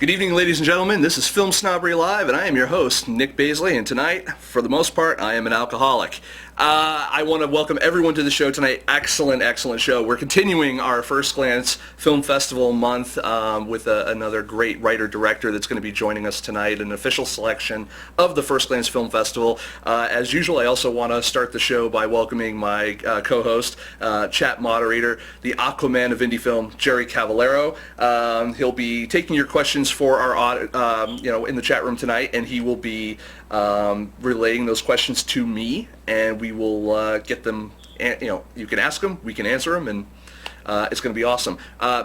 Good evening, ladies and gentlemen. This is FilmSnobbery Live, and I am your host, Nic Baisley, and tonight, for the most part, I am an alcoholic. I want to welcome everyone to the show tonight. Excellent, excellent show. We're continuing our First Glance Film Festival month with another great writer-director that's going to be joining us tonight, an official selection of the First Glance Film Festival. As usual, I also want to start the show by welcoming my co-host, chat moderator, the Aquaman of indie film, Jerry Cavallaro. He'll be taking your questions for our in the chat room tonight, and he will be relaying those questions to me, and we will get them. You can ask them, we can answer them, and it's going to be awesome.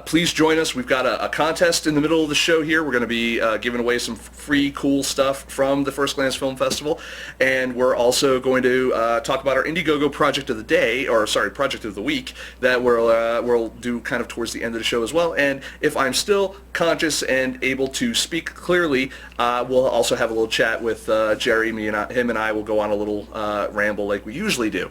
Please join us. We've got a contest in the middle of the show here. We're going to be giving away some free, cool stuff from the First Glance Film Festival, and we're also going to talk about our Indiegogo project of the day, project of the week, that we'll do kind of towards the end of the show as well. And if I'm still conscious and able to speak clearly, we'll also have a little chat with Jerry. Him and I will go on a little ramble like we usually do,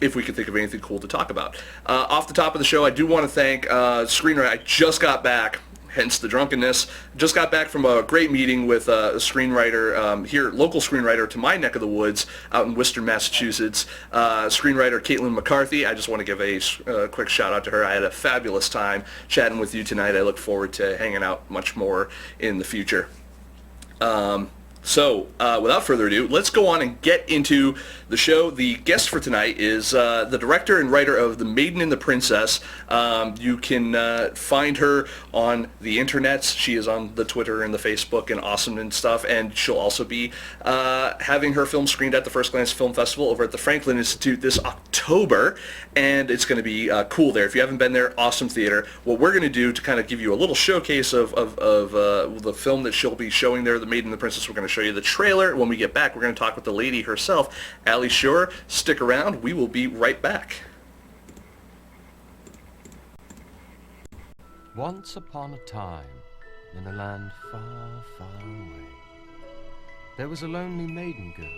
if we can think of anything cool to talk about. Off the top of the show, I do want to thank screenwriter. I just got back, hence the drunkenness. Just got back from a great meeting with a screenwriter here, local screenwriter to my neck of the woods out in Worcester, Massachusetts. Screenwriter Caitlin McCarthy. I just want to give a quick shout out to her. I had a fabulous time chatting with you tonight. I look forward to hanging out much more in the future. So, without further ado, let's go on and get into the show. The guest for tonight is the director and writer of The Maiden and the Princess. You can find her on the internets. She is on the Twitter and the Facebook and awesome and stuff, and she'll also be having her film screened at the First Glance Film Festival over at the Franklin Institute this October, and it's going to be cool there. If you haven't been there, awesome theater. What we're going to do to kind of give you a little showcase of the film that she'll be showing there, The Maiden and the Princess, we're going to show you the trailer. When we get back, we're going to talk with the lady herself, Ali Scher. Stick around. We will be right back. Once upon a time, in a land far, far away, there was a lonely maiden girl.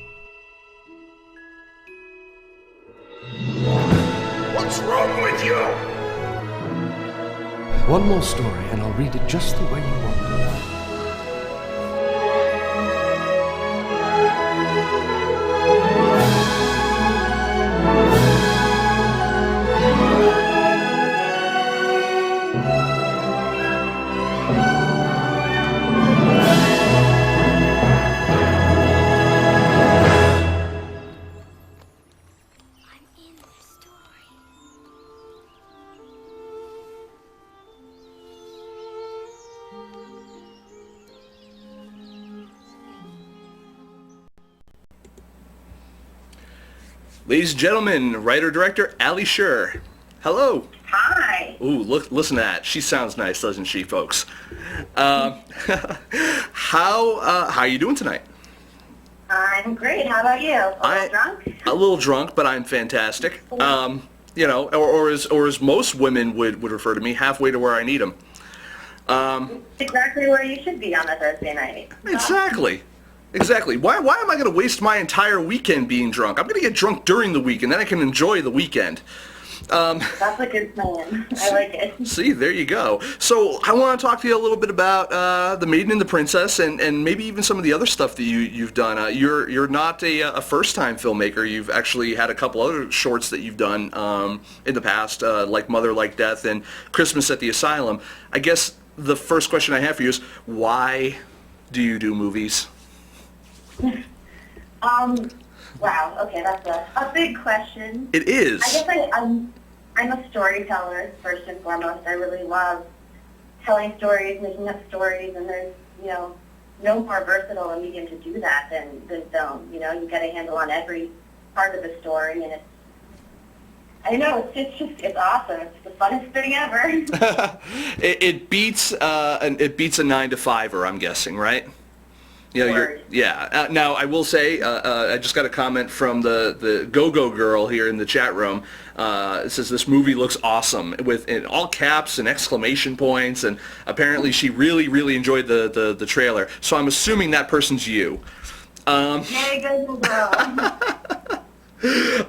What's wrong with you? One more story, and I'll read it just the way you want it. Ladies and gentlemen, writer-director Ali Scher. Hello. Hi. Ooh, listen to that. She sounds nice, doesn't she, folks? How are you doing tonight? I'm great. How about you? A little drunk? A little drunk, but I'm fantastic. Or as most women would refer to me, halfway to where I need them. Exactly where you should be on a Thursday night. Exactly. Why am I going to waste my entire weekend being drunk? I'm going to get drunk during the week, and then I can enjoy the weekend. That's a good plan. I like it. See, there you go. So I want to talk to you a little bit about The Maiden and the Princess, and maybe even some of the other stuff that you've done. You're not a first-time filmmaker. You've actually had a couple other shorts that you've done in the past, like Mother Like Death and Christmas at the Asylum. I guess the first question I have for you is, why do you do movies? Wow, okay, that's a big question. It is. I guess I'm a storyteller, first and foremost. I really love telling stories, making up stories, and there's, no more versatile a medium to do that than film. You get a handle on every part of the story, and it's awesome. It's the funnest thing ever. It beats a 9-to-5er, I'm guessing, right? Now, I will say, I just got a comment from the Go-Go Girl here in the chat room. It says this movie looks awesome, with in all caps and exclamation points, and apparently she really, really enjoyed the trailer. So I'm assuming that person's you. Yay, Go-Go Girl.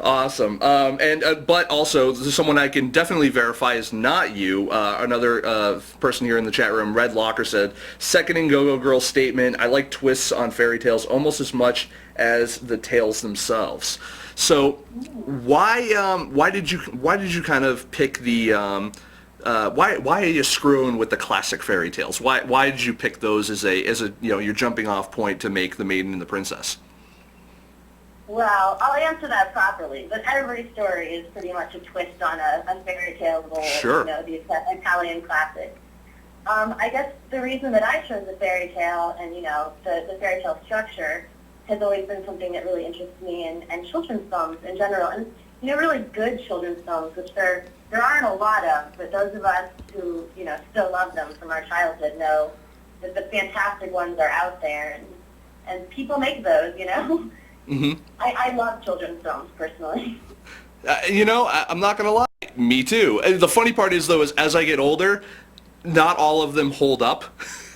Awesome. But also someone I can definitely verify is not you. Another person here in the chat room, Red Locker, said, seconding Go-Go Girl's statement, I like twists on fairy tales almost as much as the tales themselves. So why did you kind of pick the why are you screwing with the classic fairy tales? Why did you pick those as a your jumping off point to make The Maiden and the Princess? Well, I'll answer that properly, but every story is pretty much a twist on a fairy tale role, Sure. The Italian classic. I guess the reason that I chose the fairy tale and, the fairy tale structure has always been something that really interests me and children's films in general. And, really good children's films, which there aren't a lot of, but those of us who, still love them from our childhood know that the fantastic ones are out there, and people make those, Mm-hmm. I love children's films, personally. I'm not going to lie. Me too. And the funny part is, though, is as I get older, not all of them hold up.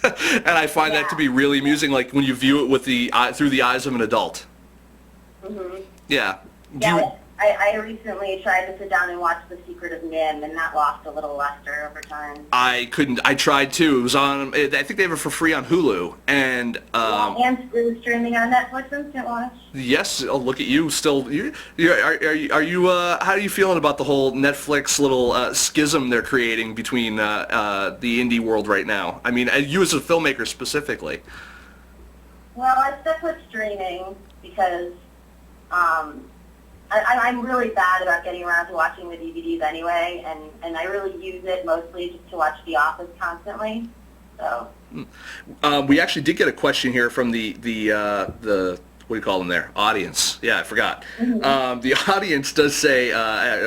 And I find that to be really amusing, like when you view it with through the eyes of an adult. Mm-hmm. Yeah. I recently tried to sit down and watch The Secret of Nim, and that lost a little luster over time. I couldn't. I tried too. It was on. I think they have it for free on Hulu. And and it's streaming on Netflix Instant Watch. yes. Oh, look at you. Still, are you? How are you feeling about the whole Netflix little schism they're creating between the indie world right now? I mean, you as a filmmaker specifically. Well, I stuck with streaming because I'm really bad about getting around to watching the DVDs anyway, and I really use it mostly just to watch The Office constantly. So. We actually did get a question here from the what do you call them there? Audience. Yeah, I forgot. Mm-hmm. The audience does say,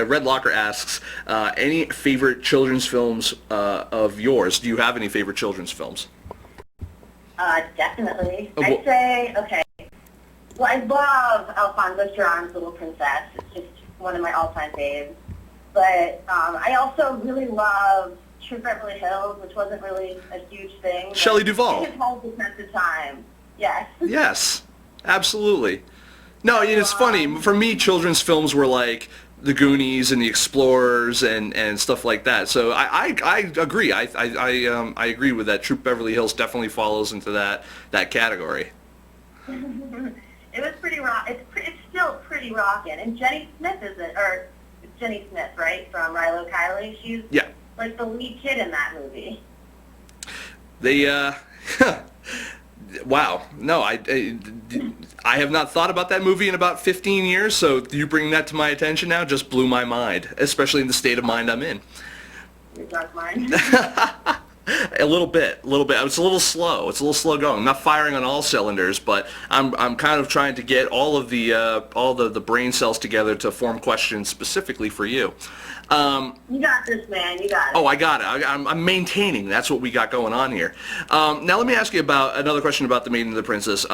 Red Locker asks, any favorite children's films of yours? Do you have any favorite children's films? Definitely. I'd say, okay. Well, I love Alfonso Cuarón's Little Princess. It's just one of my all-time faves. But I also really love True Beverly Hills, which wasn't really a huge thing. Shelley Duvall. It has the sense of time. Yes. Yes, absolutely. No, it's funny. For me, children's films were like The Goonies and The Explorers and stuff like that. So I agree. I agree with that. True Beverly Hills definitely falls into that category. It was pretty rock. It's still pretty rockin'. And Jenny Smith it's Jenny Smith, right, from Rilo Kiley. She's like the lead kid in that movie. Wow. No, I have not thought about that movie in about 15 years. So you bring that to my attention now just blew my mind, especially in the state of mind I'm in. Your dark mind. A little bit. It's a little slow going. I'm not firing on all cylinders, but I'm kind of trying to get all the brain cells together to form questions specifically for you. You got this, man. You got it. Oh, I got it. I'm maintaining. That's what we got going on here. Now let me ask you about another question about The Maiden and the Princess.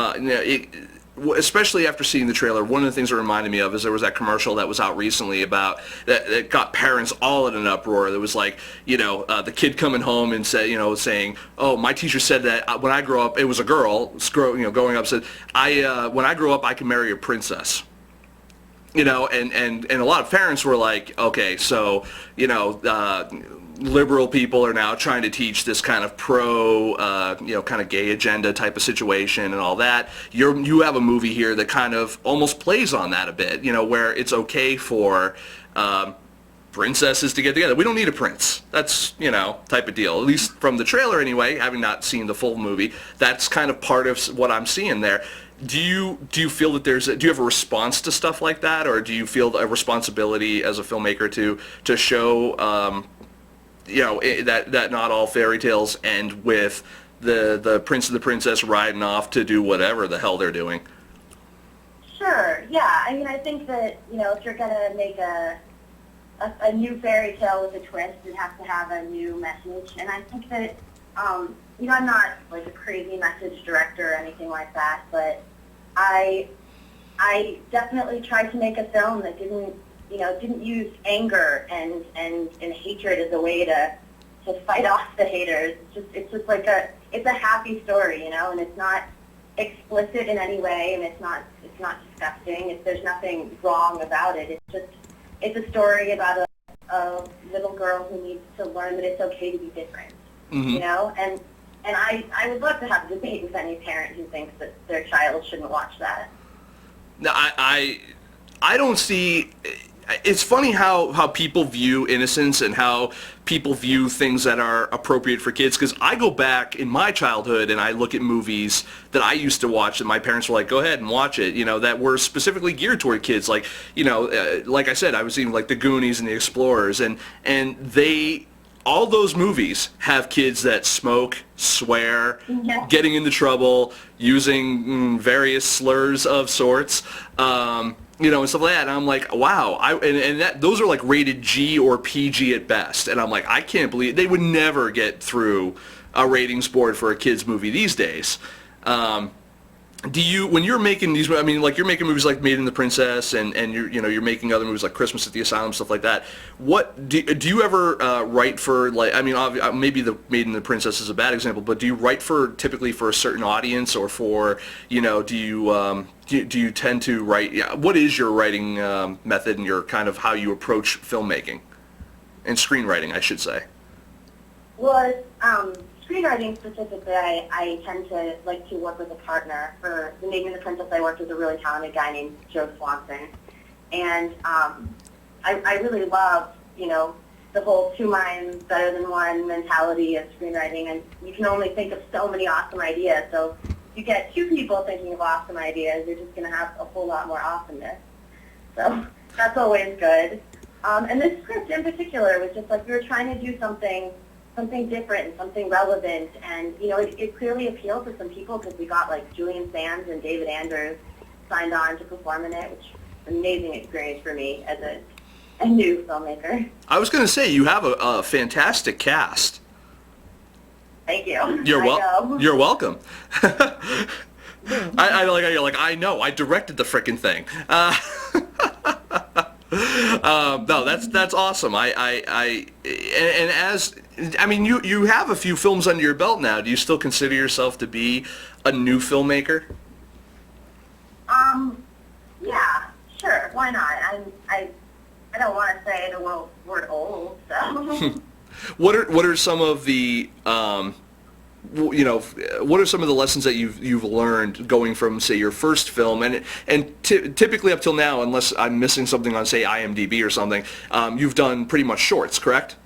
Especially after seeing the trailer, one of the things it reminded me of is there was that commercial that was out recently about that got parents all in an uproar. There was like, the kid coming home and saying, "Oh, my teacher said that when I grow up," it was a girl, going up said, when I grow up, I can marry a princess." And a lot of parents were like, okay, so, liberal people are now trying to teach this kind of kind of gay agenda type of situation and all that. You have a movie here that kind of almost plays on that a bit, where it's okay for princesses to get together. We don't need a prince. That's, type of deal. At least from the trailer anyway, having not seen the full movie, that's kind of part of what I'm seeing there. Do you feel that do you have a response to stuff like that, or do you feel a responsibility as a filmmaker to show that not all fairy tales end with the prince and the princess riding off to do whatever the hell they're doing? Sure. Yeah. I mean, I think that if you're gonna make a new fairy tale with a twist, it has to have a new message, and I think that. I'm not like a crazy message director or anything like that, but I definitely tried to make a film that didn't use anger and hatred as a way to fight off the haters. It's just like it's a happy story, and it's not explicit in any way, and it's not disgusting. There's nothing wrong about it. It's a story about a little girl who needs to learn that it's okay to be different. You know, and I would love to have a debate with any parent who thinks that their child shouldn't watch that. No, I don't see. It's funny how people view innocence and how people view things that are appropriate for kids, because I go back in my childhood and I look at movies that I used to watch that my parents were like, go ahead and watch it, you know, that were specifically geared toward kids. Like, you know, like I said, I was seeing like the Goonies and the Explorers, and they, all those movies have kids that smoke, swear, getting into trouble, using various slurs of sorts, you know, and stuff like that. And I'm like, wow. And that, those are like rated G or PG at best. And I'm like, I can't believe they would never get through a ratings board for a kids movie these days. Do you, when you're making these, I mean, like you're making movies like Maiden and the Princess, and you're making other movies like Christmas at the Asylum, stuff like that. What do you ever write for? Like, I mean, maybe the Maiden and the Princess is a bad example, but do you write for typically for a certain audience, or for, you know, do you tend to write? Yeah, what is your writing method and your kind of how you approach filmmaking and screenwriting, I should say? Well, screenwriting specifically, I tend to like to work with a partner. For the Maiden and the Princess, I worked with a really talented guy named Joe Swanson, and I really love, you know, the whole two minds better than one mentality of screenwriting, and you can only think of so many awesome ideas. So if you get two people thinking of awesome ideas, you're just going to have a whole lot more awesomeness. So that's always good. And this script in particular was just like we were trying to do something different and something relevant, and you know, it clearly appealed to some people because we got like Julian Sands and David Andrews signed on to perform in it, which was an amazing experience for me as a new filmmaker. I was going to say, you have a fantastic cast. Thank you. You're welcome. I know, I directed the frickin' thing. No, that's awesome. You have a few films under your belt now. Do you still consider yourself to be a new filmmaker? Yeah, sure. Why not? I don't want to say the word old, so. What are some of the what are some of the lessons that you've learned going from, say, your first film, and typically up till now, unless I'm missing something on, say, IMDb or something, you've done pretty much shorts, correct?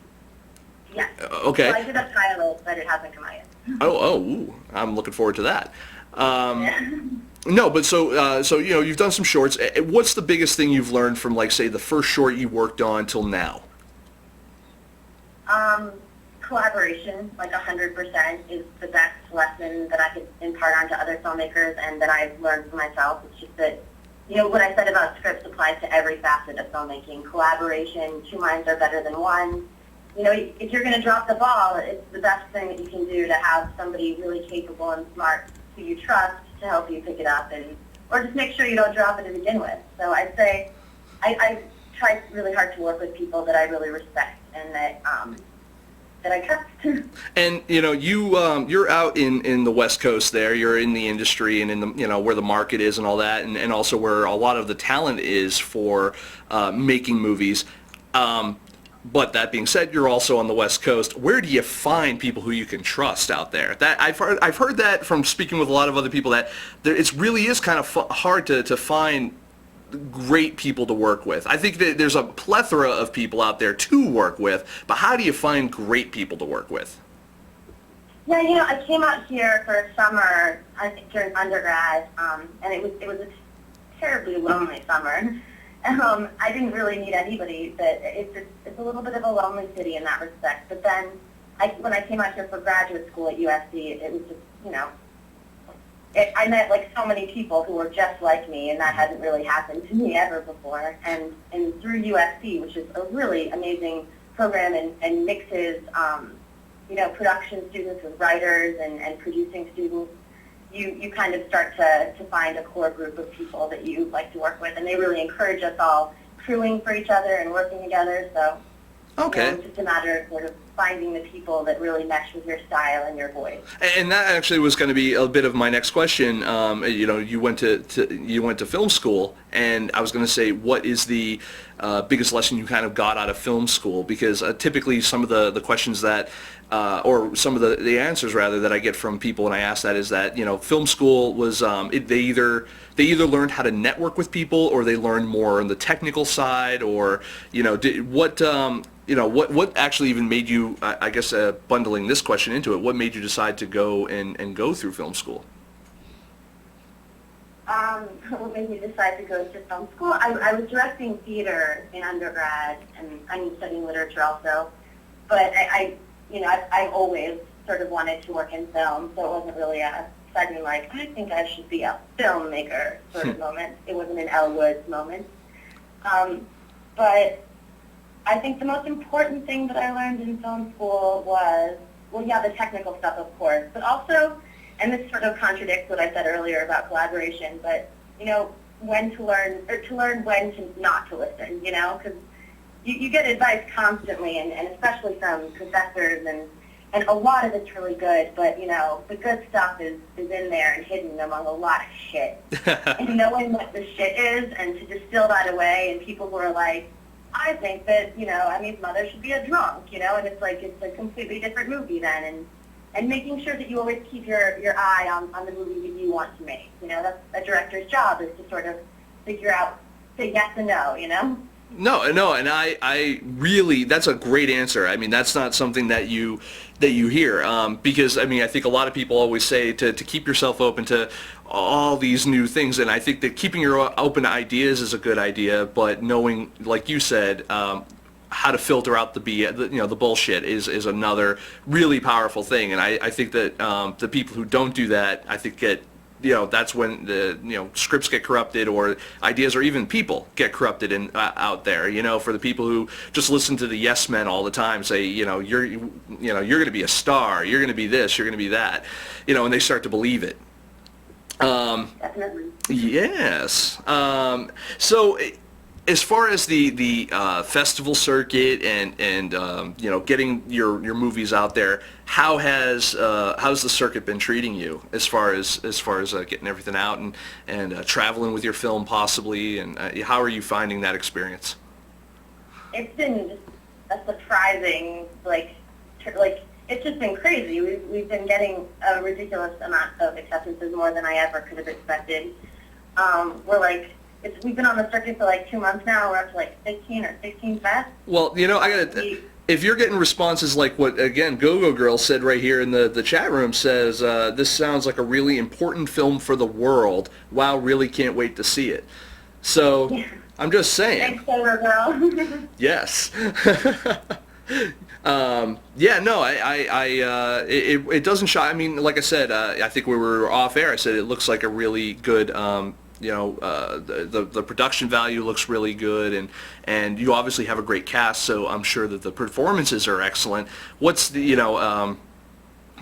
Yes. Okay. Well, I did a pilot, but it hasn't come out yet. Ooh, I'm looking forward to that. Yeah. No, but so you know, you've done some shorts. What's the biggest thing you've learned from, like, say, the first short you worked on till now? Collaboration, like 100%, is the best lesson that I could impart onto other filmmakers and that I've learned for myself. It's just that, you know, what I said about scripts applies to every facet of filmmaking. Collaboration, two minds are better than one. You know, if you're going to drop the ball, it's the best thing that you can do to have somebody really capable and smart who you trust to help you pick it up, or just make sure you don't drop it to begin with. So I'd say I try really hard to work with people that I really respect and that I trust. And you know, you're out in the West Coast there. You're in the industry and in the, you know, where the market is and all that, and also where a lot of the talent is for making movies. But that being said, you're also on the West Coast. Where do you find people who you can trust out there? That I've heard that from speaking with a lot of other people, that it really is kind of hard to find great people to work with. I think that there's a plethora of people out there to work with, but how do you find great people to work with? Yeah, you know, I came out here for a summer, I think during undergrad, and it was a terribly lonely summer. I didn't really meet anybody. It's a little bit of a lonely city in that respect. But then, when I came out here for graduate school at USC, it was just, you know, I met like so many people who were just like me, and that hadn't really happened to me ever before. And through USC, which is a really amazing program and mixes, you know, production students with writers and producing students, you kind of start to find a core group of people that you like to work with, and they really encourage us all crewing for each other and working together. So, okay, you know, it's just a matter of sort of finding the people that really mesh with your style and your voice. And that actually was going to be a bit of my next question. You went to film school, and I was going to say, what is the biggest lesson you kind of got out of film school? Because typically some of the questions that, or some of the answers rather that I get from people when I ask that is that film school was they either learned how to network with people, or they learned more on the technical side, or what actually even made you, I guess, bundling this question into it, what made you decide to go and go through film school? What made me decide to go to film school? I was directing theater in undergrad, and I'm studying literature also. But I've always sort of wanted to work in film, so it wasn't really a sudden, I think I should be a filmmaker sort of moment. It wasn't an Elle Woods moment. But I think the most important thing that I learned in film school was, the technical stuff, of course, but also, and this sort of contradicts what I said earlier about collaboration, but, when to learn, or to learn when to not to listen, because you get advice constantly, and especially from professors, and a lot of it's really good, but, the good stuff is in there and hidden among a lot of shit. And knowing what the shit is, and to distill that away, and people who are like, I think that, Emmy's mother should be a drunk, and it's a completely different movie then, and making sure that you always keep your eye on the movie that you want to make. That's a director's job, is to sort of figure out, say yes and no, No, and I really, that's a great answer. I mean, that's not something that you hear, because, I think a lot of people always say to keep yourself open to all these new things, and I think that keeping your open to ideas is a good idea, but knowing, like you said, how to filter out the bullshit is another really powerful thing, and I think that the people who don't do that, I think that's when the scripts get corrupted, or ideas, or even people get corrupted out there. For the people who just listen to the yes men all the time, say you're going to be a star, you're going to be this, you're going to be that, and they start to believe it. Definitely. Yes. So, as far as the festival circuit and getting your movies out there, how's the circuit been treating you as far as getting everything out and traveling with your film possibly, and how are you finding that experience? It's been just a surprising, it's just been crazy. We've been getting a ridiculous amount of acceptances, more than I ever could have expected. We've been on the circuit for 2 months now. We're up to 15 or 16 fests. Well, if you're getting responses like what, again, Go-Go Girl said right here in the chat room, says, this sounds like a really important film for the world. Wow, really can't wait to see it. So, yeah. I'm just saying. Thanks, Go-Go Girl. Yes. It doesn't shock. Like I said, I think we were off air. I said it looks like a really good, the production value looks really good, and you obviously have a great cast, so I'm sure that the performances are excellent. What's the,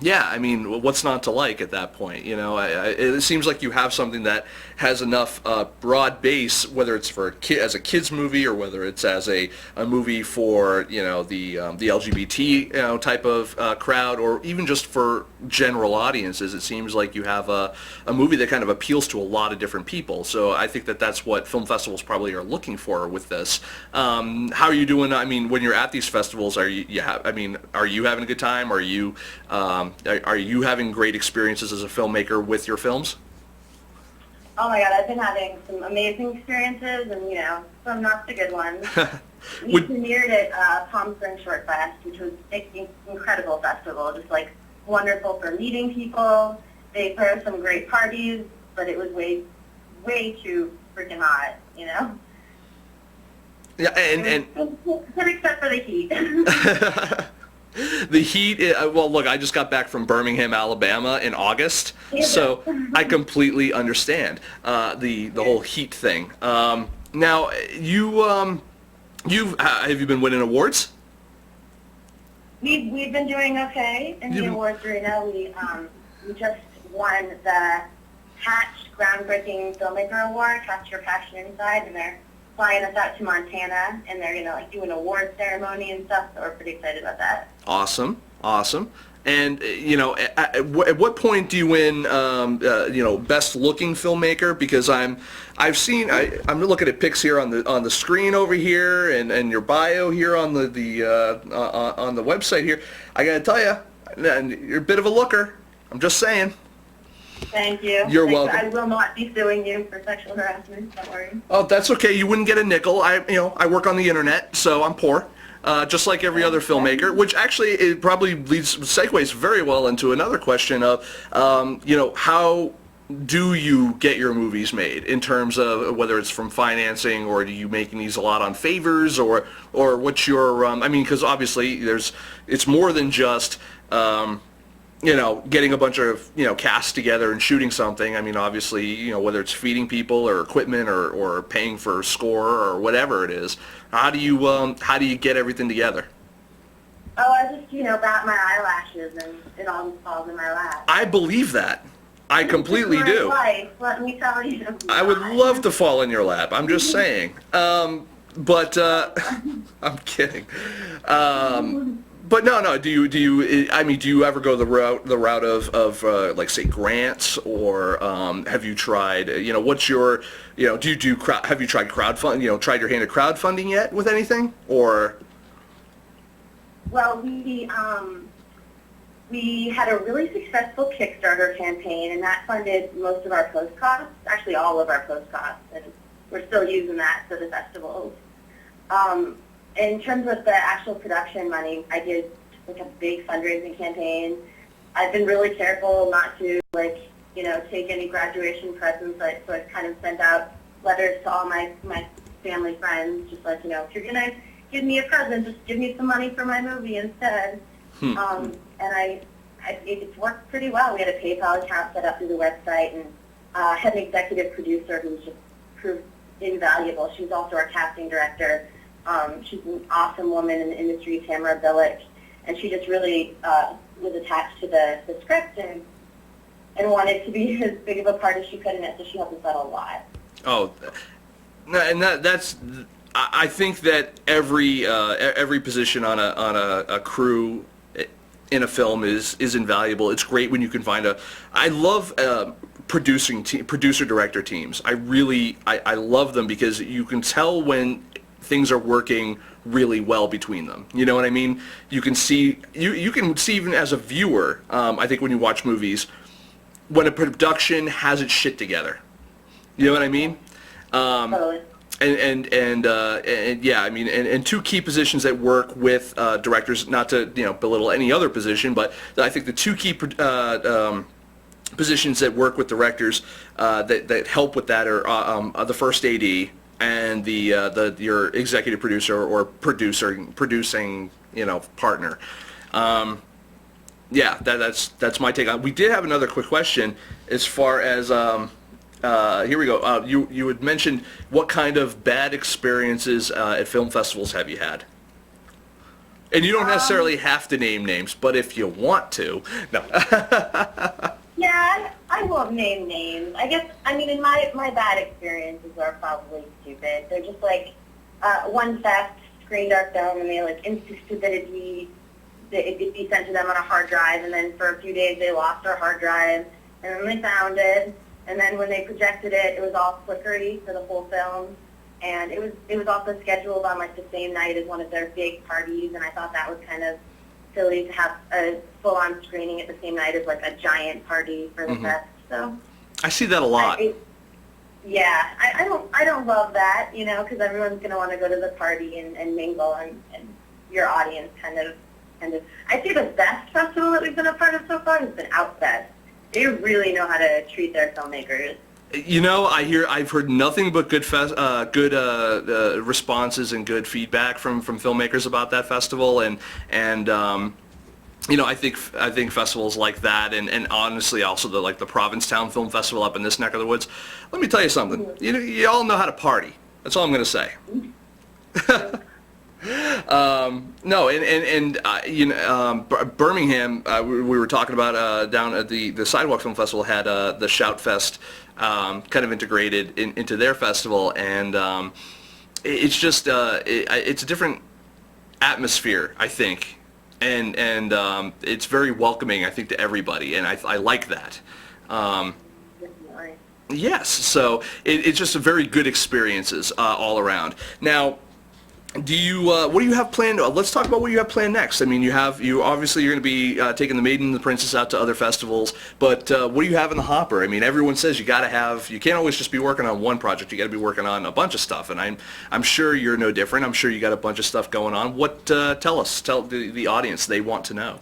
what's not to like at that point? It seems like you have something that has enough broad base, whether it's for as a kids movie, or whether it's as a movie for the LGBT type of crowd, or even just for general audiences. It seems like you have a movie that kind of appeals to a lot of different people. So I think that that's what film festivals probably are looking for with this. How are you doing? When you're at these festivals, are you having a good time? Are you having great experiences as a filmmaker with your films? Oh my God, I've been having some amazing experiences, and some not so good ones. We premiered at Palm Springs Short Fest, which was an incredible festival, just wonderful for meeting people. They throw some great parties, but it was way too freaking hot, Yeah, and except for the heat. The heat, well, look, I just got back from Birmingham, Alabama in August, so I completely understand the whole heat thing. Now, have you been winning awards? We've been doing okay in the awards arena. We just won the Hatch Groundbreaking Filmmaker Award, Catch Your Passion Inside, and they're flying us out to Montana, and they're gonna like do an award ceremony and stuff. So we're pretty excited about that. Awesome, awesome. And at what point do you win, best looking filmmaker? Because I'm looking at pics here on the screen over here, and your bio here on the website here. I gotta tell you, you're a bit of a looker. I'm just saying. Thank you. You're welcome. I will not be suing you for sexual harassment. Don't worry. Oh, that's okay. You wouldn't get a nickel. I work on the internet, so I'm poor. Just like every other filmmaker, which actually it probably segues very well into another question of, how do you get your movies made in terms of whether it's from financing, or do you making these a lot on favors, or what's your, because obviously it's more than just, getting a bunch of, cast together and shooting something. I mean, obviously, whether it's feeding people or equipment or paying for score or whatever it is, how do you get everything together? Oh, I just, bat my eyelashes and it all falls in my lap. I believe that. I completely do. Life, let me tell you. I would love to fall in your lap. I'm just saying. But I'm kidding. But no. Do you ever go the route of like say grants, or have you tried? What's your have you tried crowdfunding? Tried your hand at crowdfunding yet with anything, or? Well, we had a really successful Kickstarter campaign, and that funded most of our post costs. Actually, all of our post costs, and we're still using that for the festivals. In terms of the actual production money, I did like a big fundraising campaign. I've been really careful not to take any graduation presents, so I kind of sent out letters to all my family friends, just if you're gonna give me a present, just give me some money for my movie instead. And it's worked pretty well. We had a PayPal account set up through the website, and had an executive producer who was just proved invaluable. She was also our casting director. She's an awesome woman in the industry, Tamara Billick, and she just really was attached to the script and wanted to be as big of a part as she could in it, so she helped us out a lot. Oh, and that's. I think that every position on a crew in a film is invaluable. It's great when you can find I love producer director teams. I love them because you can tell when things are working really well between them. You know what I mean? You can see even as a viewer. I think when you watch movies, when a production has its shit together. You know what I mean? Totally. And yeah, and two key positions that work with directors, not to belittle any other position, but I think the two key positions that work with directors that help with that are the first AD and your executive producer or producing partner. Yeah, that's my take on it. We did have another quick question as far as here we go. You had mentioned what kind of bad experiences at film festivals have you had? And you don't necessarily have to name names, but if you want to. No. Yeah, I won't name names. I guess, in my bad experiences are probably stupid. They're just one fest screened our film and they insisted that it be sent to them on a hard drive, and then for a few days they lost our hard drive, and then they found it, and then when they projected it, it was all flickery for the whole film, and it was also scheduled on the same night as one of their big parties, and I thought that was kind of silly to have a full-on screening at the same night as a giant party for the fest. So I see that a lot. I don't love that, because everyone's going to want to go to the party and mingle, and your audience kind of. I'd say the best festival that we've been a part of so far has been Outfest. They really know how to treat their filmmakers. I've heard nothing but good responses and good feedback from filmmakers about that festival, and I think festivals like that, and honestly also the Provincetown Film Festival up in this neck of the woods. Let me tell you something. You all know how to party. That's all I'm going to say. Birmingham, we were talking about down at the Sidewalk Film Festival had the Shout Fest kind of integrated into their festival, and it's just it's a different atmosphere, I think, and it's very welcoming, I think, to everybody, and I like that. Definitely. Yes, so it's just a very good experiences all around. Now, do you what do you have planned? Let's talk about what you have planned next. I mean, you obviously you're going to be taking the Maiden and the Princess out to other festivals, but what do you have in the hopper? I mean, everyone says you can't always just be working on one project. You got to be working on a bunch of stuff, and I'm sure you're no different. I'm sure you got a bunch of stuff going on. What tell the audience, they want to know.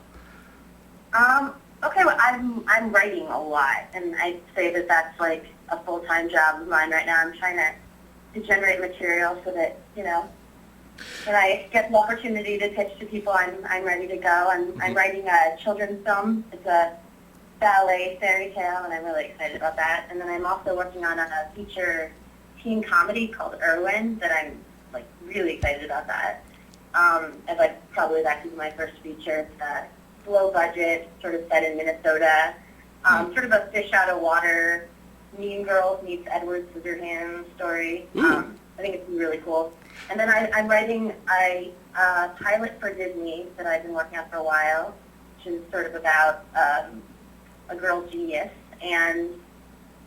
Okay, well, I'm writing a lot, and I'd say that that's like a full-time job of mine right now. I'm trying to generate material so that, when I get the opportunity to pitch to people, I'm ready to go. I'm writing a children's film. It's a ballet fairy tale, and I'm really excited about that. And then I'm also working on a feature teen comedy called Irwin that I'm like really excited about that. I'd like probably that could be my first feature. It's low budget, sort of set in Minnesota, sort of a fish out of water, Mean Girls meets Edward Scissorhands story. I think it's really cool. And then I'm writing a pilot for Disney that I've been working on for a while, which is sort of about a girl genius. And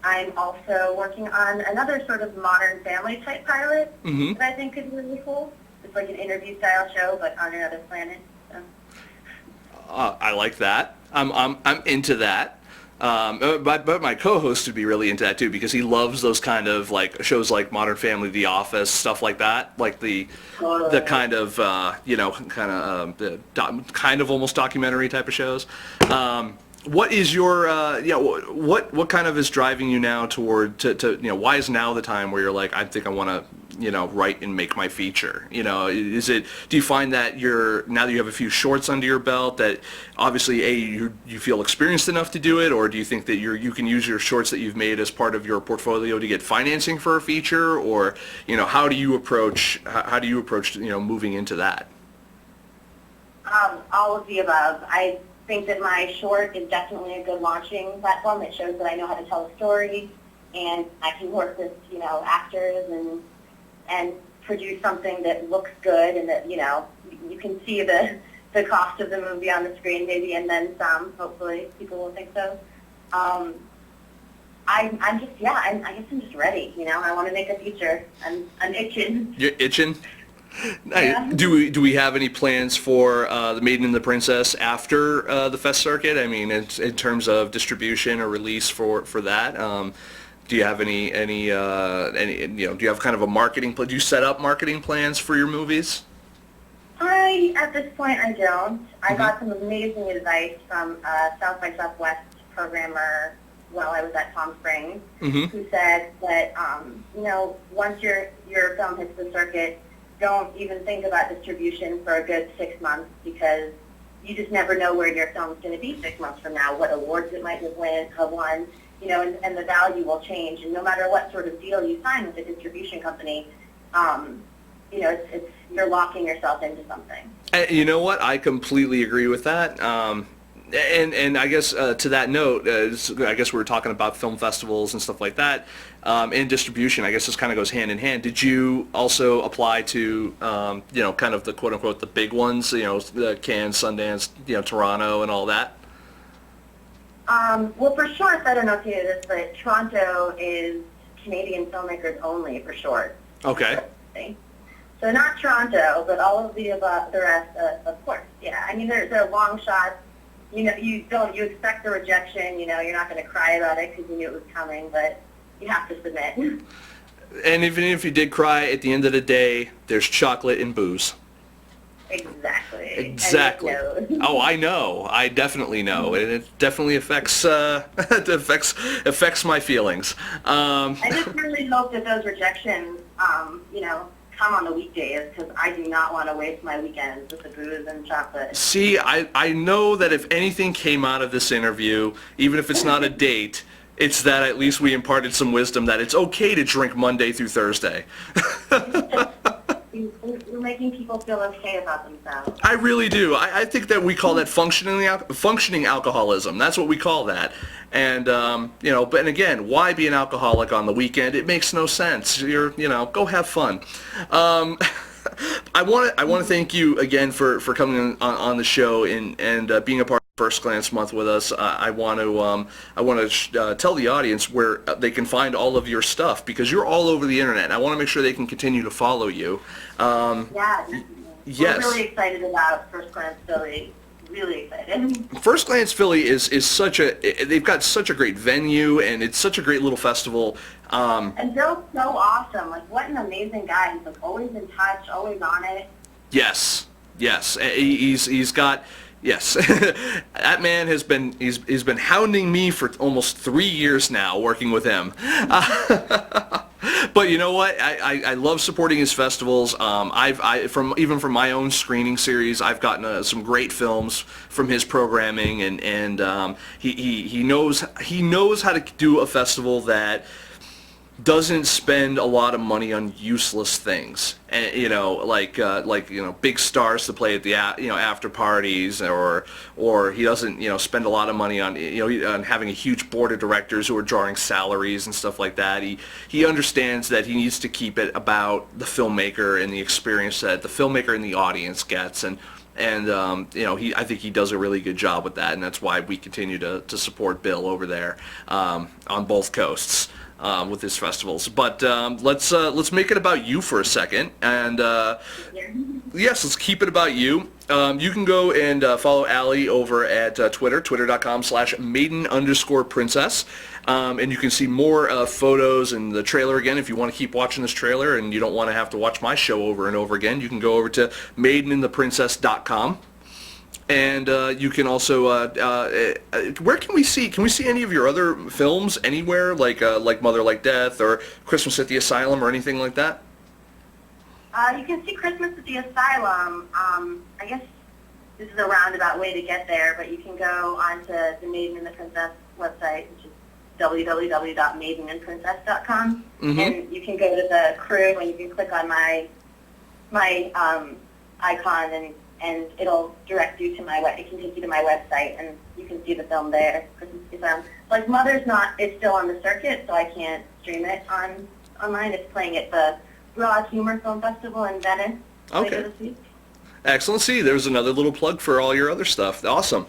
I'm also working on another sort of Modern Family type pilot that I think could be really cool. It's like an interview style show, but on another planet. So. I like that. I'm into that. But my co-host would be really into that too, because he loves those kind of like shows like Modern Family, The Office, stuff like that, like the kind of kind of almost documentary type of shows. What is your what kind of is driving you now toward why is now the time where you're like, I think I want to write and make my feature? Do you find that now that you have a few shorts under your belt that obviously you feel experienced enough to do it, or do you think that you can use your shorts that you've made as part of your portfolio to get financing for a feature, or how do you approach moving into that? All of the above. I think that my short is definitely a good launching platform. It shows that I know how to tell a story, and I can work with actors and produce something that looks good, and that you can see the cost of the movie on the screen maybe, and then some. Hopefully people will think so. I guess I'm just ready. I want to make a feature. I'm itching. You're itching. Yeah. Do we have any plans for the Maiden and the Princess after the fest circuit? I mean, in terms of distribution or release for that. Do you have any do you have kind of a marketing plan? Do you set up marketing plans for your movies? At this point, I don't. I got some amazing advice from a South by Southwest programmer while I was at Palm Springs, who said that, once your film hits the circuit, don't even think about distribution for a good 6 months, because you just never know where your film's going to be 6 months from now, what awards it might have won, and the value will change. And no matter what sort of deal you sign with a distribution company, you're locking yourself into something. You know what? I completely agree with that. And I guess to that note, I guess we were talking about film festivals and stuff like that, and distribution. I guess this kind of goes hand in hand. Did you also apply to, kind of the quote unquote the big ones, the Cannes, Sundance, Toronto, and all that? Well, for shorts, I don't know if you know this, but Toronto is Canadian filmmakers only for shorts. Okay. So not Toronto, but all of the rest, of course. Yeah, I mean, they're long shots. You expect the rejection. You're not going to cry about it because you knew it was coming, but you have to submit. And even if you did cry, at the end of the day, there's chocolate and booze. Exactly. Oh, I know. I definitely know, and it definitely affects affects my feelings. I just really hope that those rejections, come on the weekdays, because I do not want to waste my weekends with the booze and chocolate. See, I know that if anything came out of this interview, even if it's not a date, it's that at least we imparted some wisdom that it's okay to drink Monday through Thursday. We're making people feel okay about themselves. I really do. I think that we call that functioning alcoholism. That's what we call that. And but again, why be an alcoholic on the weekend? It makes no sense. Go have fun. I want to thank you again for coming on the show and being a part of First Glance Month with us. I want to tell the audience where they can find all of your stuff, because you're all over the internet. I want to make sure they can continue to follow you. Yeah, definitely. Yes. We're really excited about First Glance Philly. Really excited. First Glance Philly is they've got such a great venue, and it's such a great little festival. And Bill's so awesome. Like, what an amazing guy. He's like always in touch, always on it. Yes. He's got. Yes, that man has been he's been hounding me for almost 3 years now, working with him. But you know what? I love supporting his festivals. From my own screening series, I've gotten some great films from his programming, and he knows how to do a festival that doesn't spend a lot of money on useless things, and big stars to play at the after parties, or he doesn't spend a lot of money on on having a huge board of directors who are drawing salaries and stuff like that. He understands that he needs to keep it about the filmmaker and the experience that the filmmaker and the audience gets, and I think he does a really good job with that, and that's why we continue to support Bill over there on both coasts. With his festivals. But let's make it about you for a second, and yes, let's keep it about you. You can go and follow Ali over at Twitter, twitter.com/maiden_princess, and you can see more photos and the trailer again. If you want to keep watching this trailer and you don't want to have to watch my show over and over again, you can go over to maidenandtheprincess.com. And you can also, where can we see any of your other films anywhere, like Mother Like Death or Christmas at the Asylum or anything like that? You can see Christmas at the Asylum. I guess this is a roundabout way to get there, but you can go onto the Maiden and the Princess website, which is www.maidenandprincess.com, and you can go to the crew and you can click on my icon, and it'll direct you to it can take you to my website, and you can see the film there. Christmas Asylum. Like, Mother's it's still on the circuit, so I can't stream it online. It's playing at the Broad Humor Film Festival in Venice later this week. Excellent. See, there's another little plug for all your other stuff. Awesome.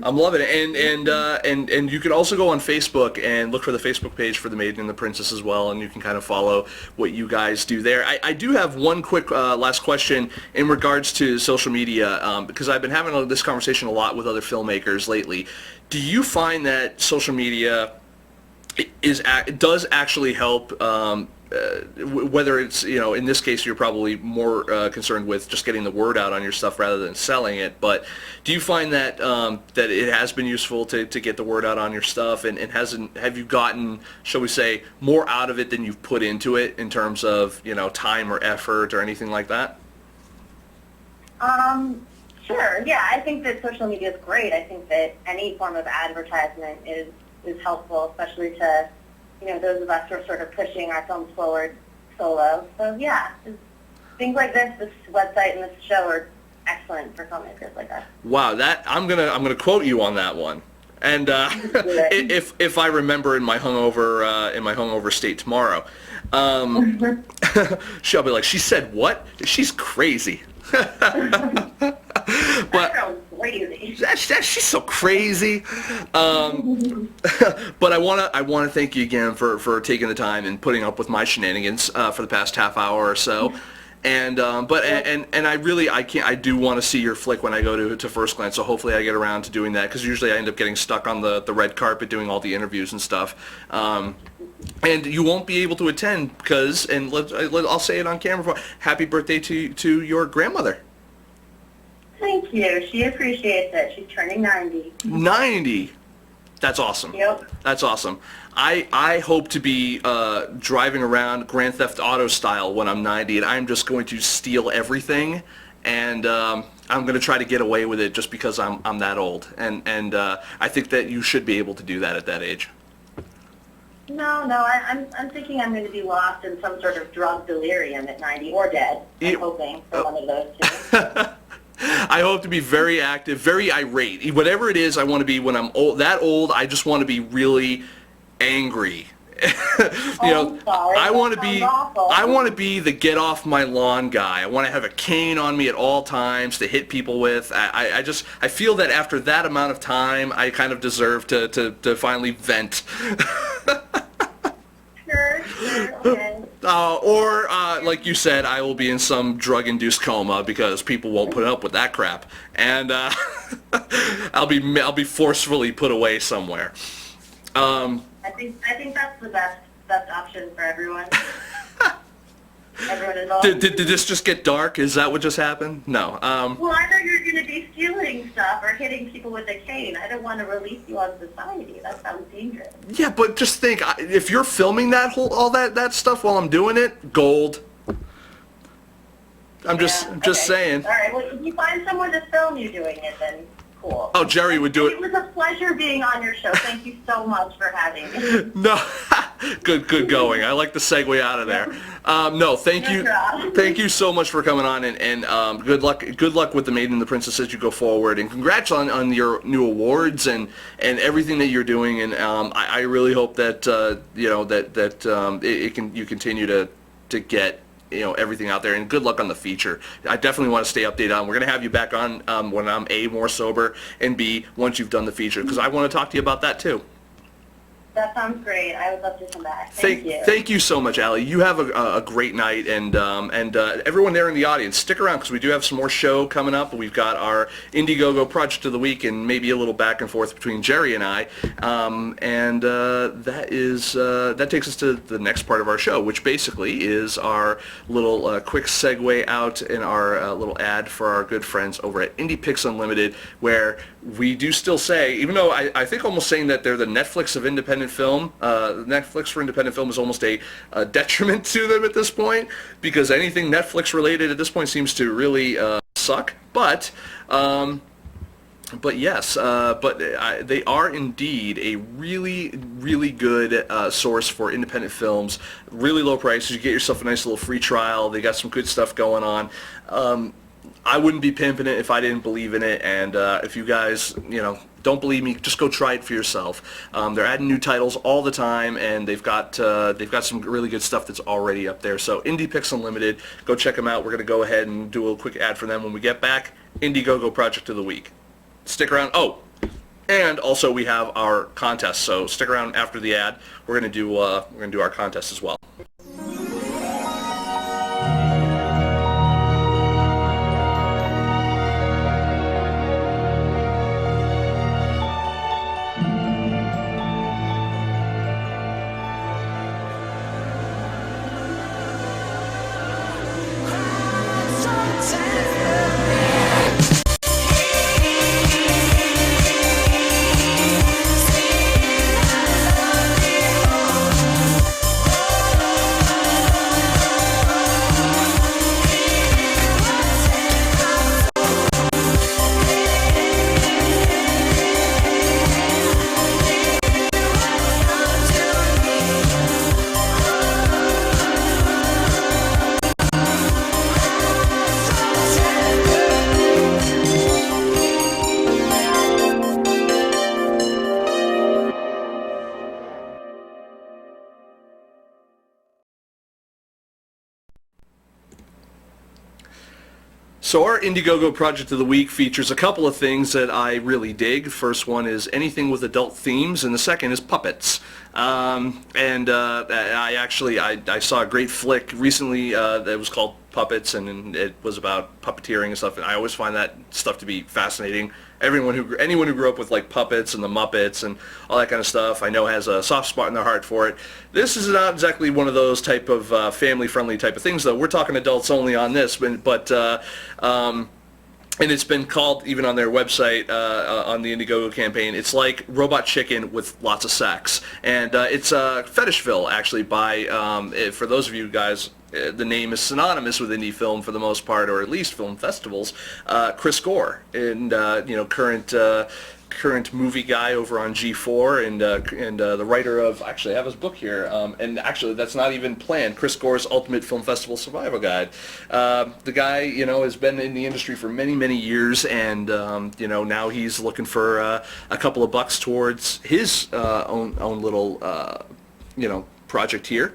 I'm loving it, and you can also go on Facebook and look for the Facebook page for the Maiden and the Princess as well, and you can kind of follow what you guys do there. I do have one quick last question in regards to social media, because I've been having this conversation a lot with other filmmakers lately. Do you find that social media does actually help? Whether it's, in this case you're probably more concerned with just getting the word out on your stuff rather than selling it, but do you find that that it has been useful to get the word out on your stuff, and have you gotten, shall we say, more out of it than you've put into it in terms of time or effort or anything like that? Sure. Yeah, I think that social media is great. I think that any form of advertisement is helpful, especially to those of us who are sort of pushing our films forward solo. So yeah, things like this website and this show are excellent for filmmakers like us. Wow, that I'm gonna quote you on that one. And if I remember in my hungover state tomorrow, she'll be like, she said what? She's crazy. But she's so crazy. But I wanna thank you again for taking the time and putting up with my shenanigans for the past half hour or so. And I do want to see your flick when I go to First Glance, so hopefully I get around to doing that, because usually I end up getting stuck on the red carpet doing all the interviews and stuff. And you won't be able to attend because, and I'll say it on camera, happy birthday to your grandmother. Thank you. She appreciates it. She's turning 90. 90? That's awesome. Yep. That's awesome. I hope to be driving around Grand Theft Auto style when I'm 90, and I'm just going to steal everything, and I'm going to try to get away with it just because I'm that old. And I think that you should be able to do that at that age. I'm thinking I'm going to be lost in some sort of drug delirium at 90 or dead. I'm hoping for one of those two. I hope to be very active, very irate. Whatever it is I want to be when I'm old, I just want to be really angry. I'm sorry. I want to That be sounds awful. I want to be the get off my lawn guy. I want to have a cane on me at all times to hit people with. I feel that after that amount of time, I kind of deserve to finally vent. Sure, okay. Or like you said, I will be in some drug-induced coma because people won't put up with that crap, and I'll be forcefully put away somewhere. I think that's the best option for everyone. Everyone involved. Did this just get dark? Is that what just happened? No. Well, I know you're going to be stealing stuff or hitting people with a cane. I don't want to release you on society. That sounds dangerous. Yeah, but just think, if you're filming all that stuff while I'm doing it, gold. I'm just Okay. saying. All right. Well, if you find someone to film you doing it, then cool. Oh, Jerry would do It it. was a pleasure being on your show. Thank you so much for having me. No, good going. I like the segue out of there. No, thank you, No problem. thank you so much for coming on, and good luck with the Maiden and the Princess as you go forward, and congrats on your new awards and everything that you're doing, and I really hope that you continue to get everything out there, and good luck on the feature. I definitely want to stay updated on. We're going to have you back on when I'm A, more sober, and B, once you've done the feature, because I want to talk to you about that too. That sounds great. I would love to come back. Thank you. Thank you so much, Ali. You have a great night, and everyone there in the audience, stick around because we do have some more show coming up. We've got our Indiegogo project of the week, and maybe a little back and forth between Jerry and I, that takes us to the next part of our show, which basically is our little quick segue out in our little ad for our good friends over at Indie Picks Unlimited, where we do still say, even though I think almost saying that they're the Netflix of independent film, Netflix for independent film is almost a detriment to them at this point, because anything Netflix related at this point seems to really suck. But yes, they are indeed a really, really good source for independent films. Really low prices. You get yourself a nice little free trial. They got some good stuff going on. I wouldn't be pimping it if I didn't believe in it, and if you guys, don't believe me, just go try it for yourself. They're adding new titles all the time, and they've got some really good stuff that's already up there. So Indie Picks Unlimited, go check them out. We're going to go ahead and do a little quick ad for them when we get back. Indiegogo Project of the Week. Stick around. Oh, and also we have our contest, so stick around after the ad. We're going to do our contest as well. So our Indiegogo Project of the Week features a couple of things that I really dig. First one is anything with adult themes, and the second is puppets. I saw a great flick recently that was called Puppets, and it was about puppeteering and stuff, and I always find that stuff to be fascinating. Anyone who grew up with like puppets and the Muppets and all that kind of stuff, I know has a soft spot in their heart for it. This is not exactly one of those type of family-friendly type of things, though. We're talking adults only on this, and it's been called, even on their website, on the Indiegogo campaign, it's like Robot Chicken with lots of sex. And it's FetishVIL, actually, by, for those of you guys, the name is synonymous with indie film for the most part, or at least film festivals, Chris Gore, and current current movie guy over on G4 and the writer of, actually I have his book here, and actually that's not even planned, Chris Gore's Ultimate Film Festival Survival Guide. The guy, has been in the industry for many, many years, and now he's looking for a couple of bucks towards his own little project here.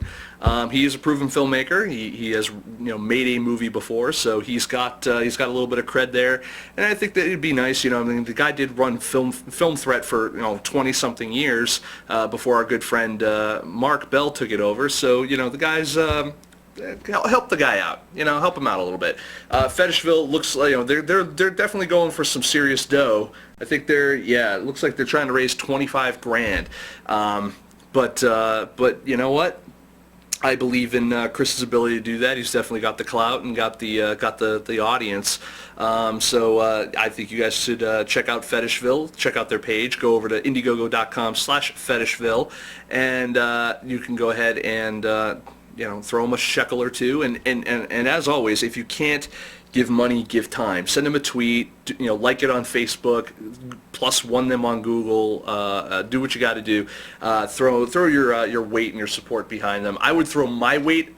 He is a proven filmmaker. He has made a movie before, so he's got a little bit of cred there. And I think that it'd be nice. The guy did run Film Threat for 20-something years before our good friend Mark Bell took it over. So the guys. Help the guy out, help him out a little bit. FetishVIL looks like they're definitely going for some serious dough. I think it looks like they're trying to raise 25 grand. But you know what? I believe in Chris's ability to do that. He's definitely got the clout and got the audience. So I think you guys should check out FetishVIL. Check out their page. Go over to Indiegogo.com/FetishVIL, and you can go ahead and throw them a shekel or two. And as always, if you can't give money, give time. Send them a tweet. Like it on Facebook. +1 them on Google. Do what you got to do. Throw your weight and your support behind them. I would throw my weight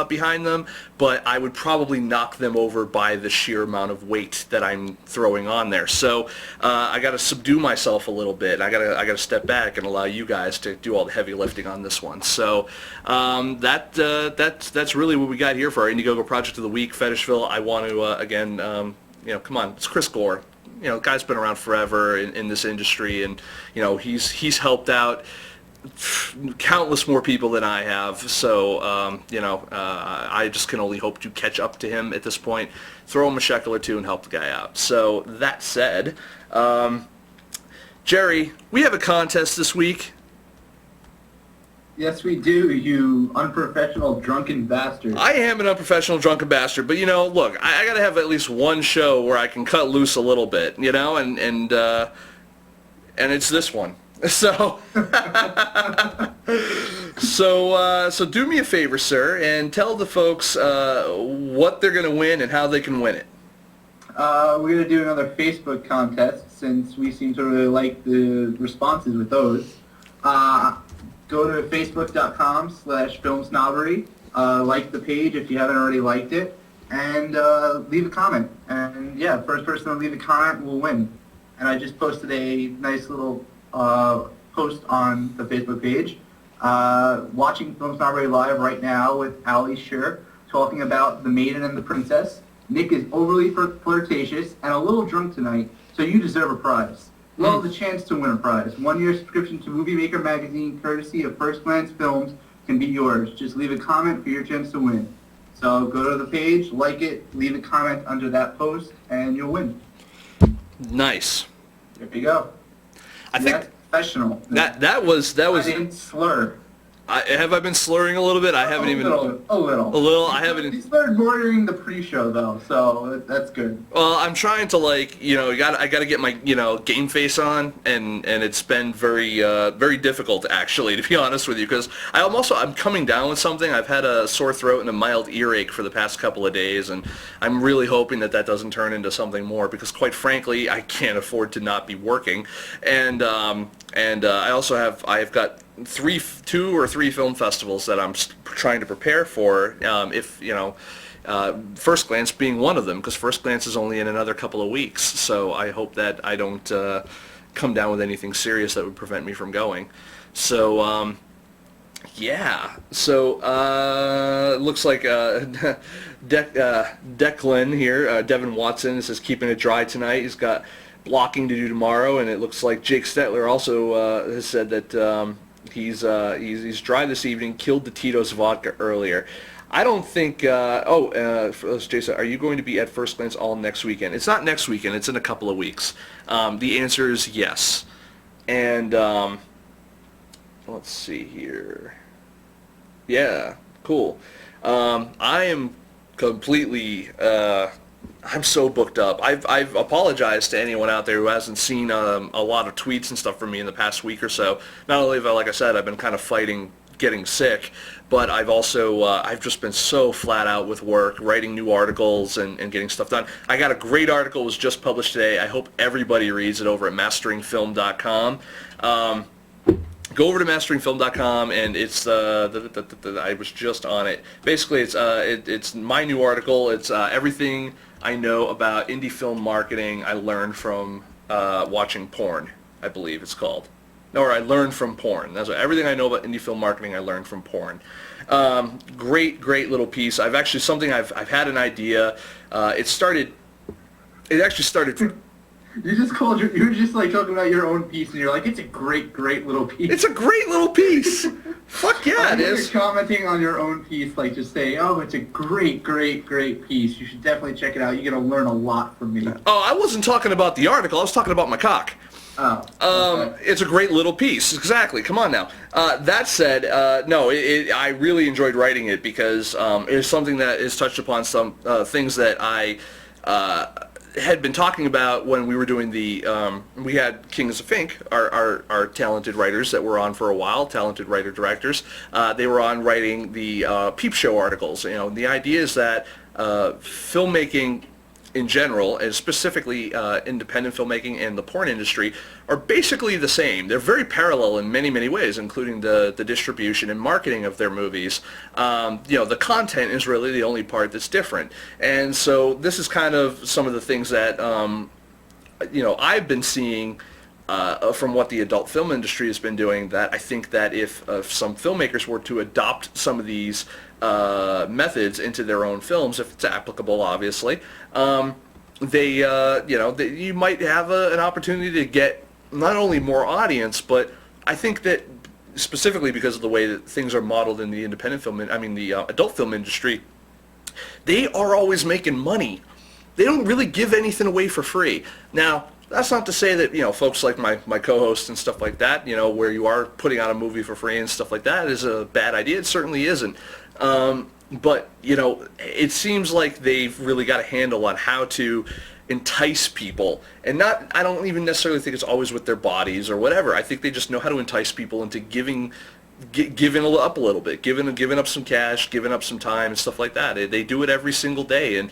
behind them, but I would probably knock them over by the sheer amount of weight that I'm throwing on there. So I got to subdue myself a little bit. I got to step back and allow you guys to do all the heavy lifting on this one. So that's really what we got here for our Indiegogo project of the week. FetishVIL. I want to again, come on, it's Chris Gore. Guy's been around forever in this industry, and he's helped out countless more people than I have. So I just can only hope to catch up to him at this point. Throw him a shekel or two and help the guy out. So that said, Jerry, we have a contest this week. Yes, we do, you unprofessional drunken bastard. I am an unprofessional drunken bastard, but look, I got to have at least one show where I can cut loose a little bit, and it's this one. So, so do me a favor, sir, and tell the folks what they're going to win and how they can win it. We're going to do another Facebook contest since we seem to really like the responses with those. Go to facebook.com/FilmSnobbery, like the page if you haven't already liked it, and leave a comment. And yeah, first person to leave a comment will win. And I just posted a nice little post on the Facebook page. Watching FilmSnobbery live right now with Ali Scher talking about The Maiden and the Princess. Nic is overly flirtatious and a little drunk tonight, so you deserve a prize. Well, the chance to win a prize. 1-year subscription to Movie Maker magazine, courtesy of First Glance Films, can be yours. Just leave a comment for your chance to win. So go to the page, like it, leave a comment under that post, and you'll win. Nice. There you go. I think professional. That was. I didn't slur. Have I been slurring a little bit? I haven't even. A little. A little. I haven't. He slurred more during the pre-show though, so that's good. Well, I'm trying to I got to get my game face on, and it's been very difficult actually, to be honest with you, because I'm coming down with something. I've had a sore throat and a mild earache for the past couple of days, and I'm really hoping that doesn't turn into something more, because quite frankly, I can't afford to not be working, and I have got 2 or 3 film festivals that I'm trying to prepare for, First Glance being one of them, because First Glance is only in another couple of weeks, so I hope that I don't come down with anything serious that would prevent me from going. So, yeah. So, looks like Declan here, Devin Watson, is keeping it dry tonight. He's got blocking to do tomorrow, and it looks like Jake Stetler also has said that he's dry this evening, killed the Tito's vodka earlier. I don't think, Jason, are you going to be at First Glance all next weekend? It's not next weekend, it's in a couple of weeks. The answer is yes. And, let's see here. Yeah, cool. I am completely, I'm so booked up. I've apologized to anyone out there who hasn't seen a lot of tweets and stuff from me in the past week or so. Not only have I, like I said, I've been kind of fighting getting sick, but I've also I've just been so flat out with work, writing new articles and getting stuff done. I got a great article, it was just published today. I hope everybody reads it over at masteringfilm.com. Go over to masteringfilm.com, and it's I was just on it. Basically, it's my new article. It's everything I know about indie film marketing. I learned from watching porn, I believe it's called. No, or I learned from porn. That's what, everything I know about indie film marketing. I learned from porn. Great little piece. I've had an idea. It actually started. You were just like talking about your own piece, and you're like, it's a great little piece. It's a great little piece. Fuck yeah, it is. You're commenting on your own piece, like just saying, oh, it's a great piece. You should definitely check it out. You're gonna learn a lot from me. Oh, I wasn't talking about the article. I was talking about my cock. Oh. Okay. It's a great little piece. Exactly. Come on now. That said, no, I really enjoyed writing it because it's something that is touched upon some things that I had been talking about when we were doing we had Kings of Fink, our talented writers that were on for a while, talented writer-directors. They were on writing the Peep Show articles. The idea is that filmmaking in general, and specifically independent filmmaking and the porn industry, are basically the same. They're very parallel in many ways, including the distribution and marketing of their movies. The content is really the only part that's different. And so this is kind of some of the things that I've been seeing from what the adult film industry has been doing, that I think that if some filmmakers were to adopt some of these methods into their own films, if it's applicable, obviously, you might have an opportunity to get not only more audience, but I think that specifically because of the way that things are modeled in the the adult film industry, they are always making money. They don't really give anything away for free. Now, that's not to say that, folks like my co-hosts and stuff like that, where you are putting out a movie for free and stuff like that is a bad idea. It certainly isn't. But, it seems like they've really got a handle on how to entice people. And I don't even necessarily think it's always with their bodies or whatever. I think they just know how to entice people into giving up a little bit, giving up some cash, giving up some time and stuff like that. They do it every single day, and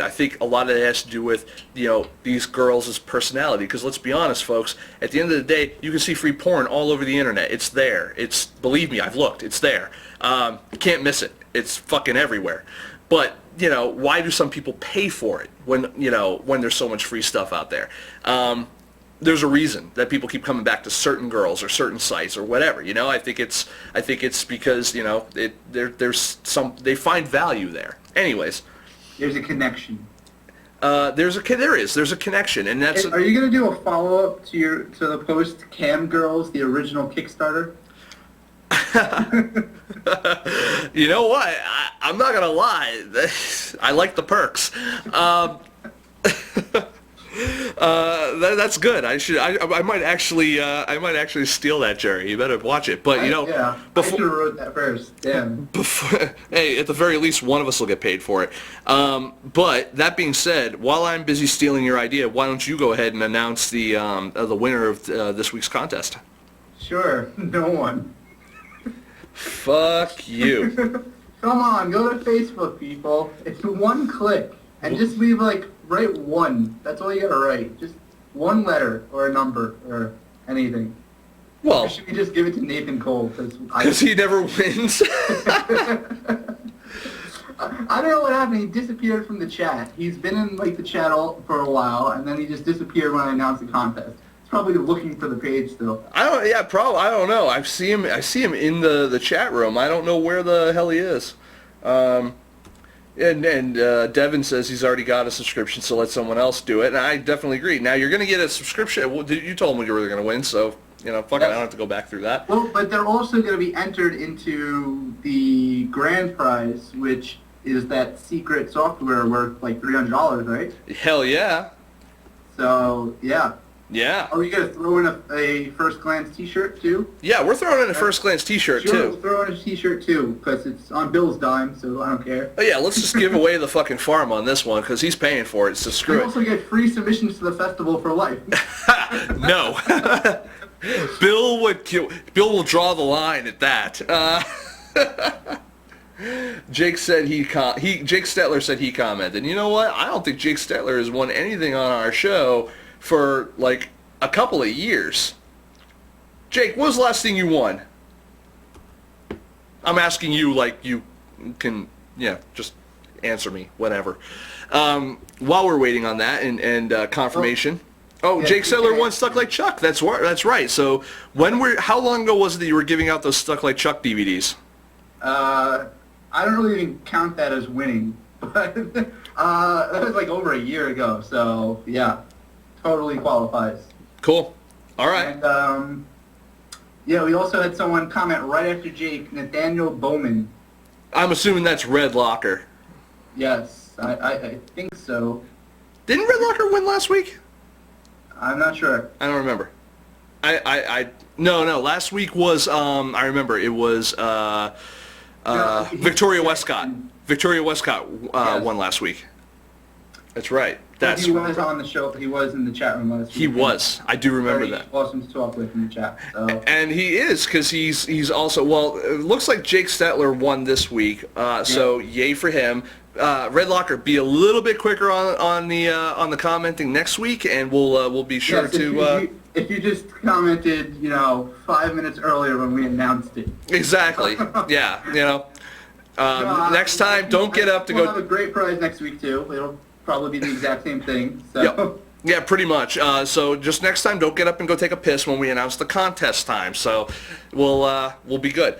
I think a lot of it has to do with these girls' personality. Because let's be honest, folks, at the end of the day, you can see free porn all over the internet. It's there. Believe me, I've looked. It's there. You can't miss it. It's fucking everywhere. But why do some people pay for it when there's so much free stuff out there? There's a reason that people keep coming back to certain girls or certain sites or whatever. I think it's because they find value there. Anyways, there's a connection. There's a connection, and that's. Are you gonna do a follow up to the post Cam Girls, the original Kickstarter? You know what? I'm not gonna lie. I like the perks. That's good. I might actually steal that, Jerry. You better watch it. But I should have wrote that first. Damn. Hey, at the very least, one of us will get paid for it. But that being said, while I'm busy stealing your idea, why don't you go ahead and announce the winner of this week's contest? Sure. No one. Fuck you. Come on, go to Facebook, people. It's one click, and just leave write one. That's all you gotta write. Just one letter or a number or anything. Well, or should we just give it to Nathan Cole? Because he never wins. I don't know what happened. He disappeared from the chat. He's been in the chat for a while, and then he just disappeared when I announced the contest. He's probably looking for the page still. I don't know. I see him in the chat room. I don't know where the hell he is. And Devin says he's already got a subscription, so let someone else do it. And I definitely agree. Now, you're going to get a subscription. Well, you told me you were going to win, so, fuck it, I don't have to go back through that. Well, but they're also going to be entered into the grand prize, which is that secret software worth $300, right? Hell yeah. So, yeah. Yeah. Are we going to throw in a First Glance t-shirt, too? Yeah, we're throwing in a First Glance t-shirt, sure, too. We'll throw in a t-shirt, too, because it's on Bill's dime, so I don't care. Oh, yeah, let's just give away the fucking farm on this one, because he's paying for it, so screw it. You also get free submissions to the festival for life. No. Bill will draw the line at that. Jake Stetler said he commented. You know what? I don't think Jake Stetler has won anything on our show for like a couple of years. Jake, what was the last thing you won? I'm asking you like you can, just answer me, whatever. While we're waiting on that and confirmation. Yeah, Jake Stetler won Stuck Like Chuck. That's right. So how long ago was it that you were giving out those Stuck Like Chuck DVDs? I don't really even count that as winning, but that was like over a year ago. So yeah, totally qualifies. Cool. All right. And we also had someone comment right after Jake, Nathaniel Bowman. I'm assuming that's Red Locker. Yes, I think so. Didn't Red Locker win last week? I'm not sure. I don't remember. No. Last week was I remember it was Victoria Westcott. Victoria Westcott won last week. That's right. He was on the show. He was in the chat room last week. He was. I do remember that. Awesome to talk with in the chat. So. And he is, because he's also, well, it looks like Jake Stetler won this week, so yay for him. Red Locker, be a little bit quicker on the commenting next week, and we'll be sure to. If you just commented, 5 minutes earlier when we announced it. Exactly. Yeah. Next time, don't get up to we'll go. We'll have a great prize next week too. It'll probably be the exact same thing. So. Yep. Yeah, pretty much. So just next time, don't get up and go take a piss when we announce the contest time. So we'll be good.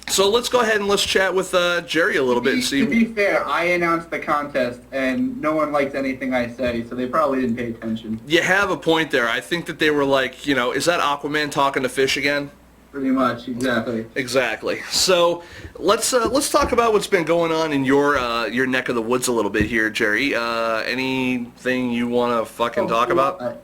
So let's go ahead and let's chat with Jerry a little bit and see. To be fair, I announced the contest and no one likes anything I say, so they probably didn't pay attention. You have a point there. I think that they were like, is that Aquaman talking to fish again? Pretty much, exactly. Exactly. So let's talk about what's been going on in your neck of the woods a little bit here, Jerry. Anything you want to fucking talk about?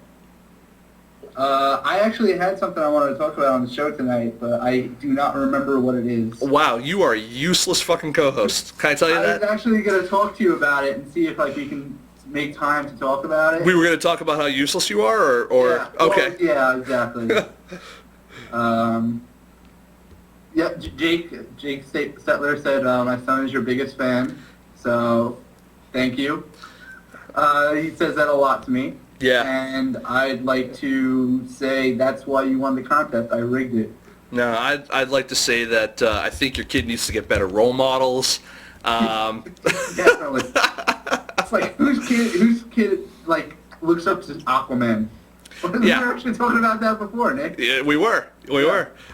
I actually had something I wanted to talk about on the show tonight, but I do not remember what it is. Wow, you are a useless fucking co-host. Can I tell you that? I was actually going to talk to you about it and see if we can make time to talk about it. We were going to talk about how useless you are, or yeah, okay. Well, yeah, exactly. Jake Stetler said my son is your biggest fan, so thank you. He says that a lot to me. Yeah. And I'd like to say that's why you won the contest. I rigged it. No, I'd like to say that I think your kid needs to get better role models. Definitely. It's like whose kid looks up to Aquaman? We were actually talking about that before, Nick. Yeah, we were.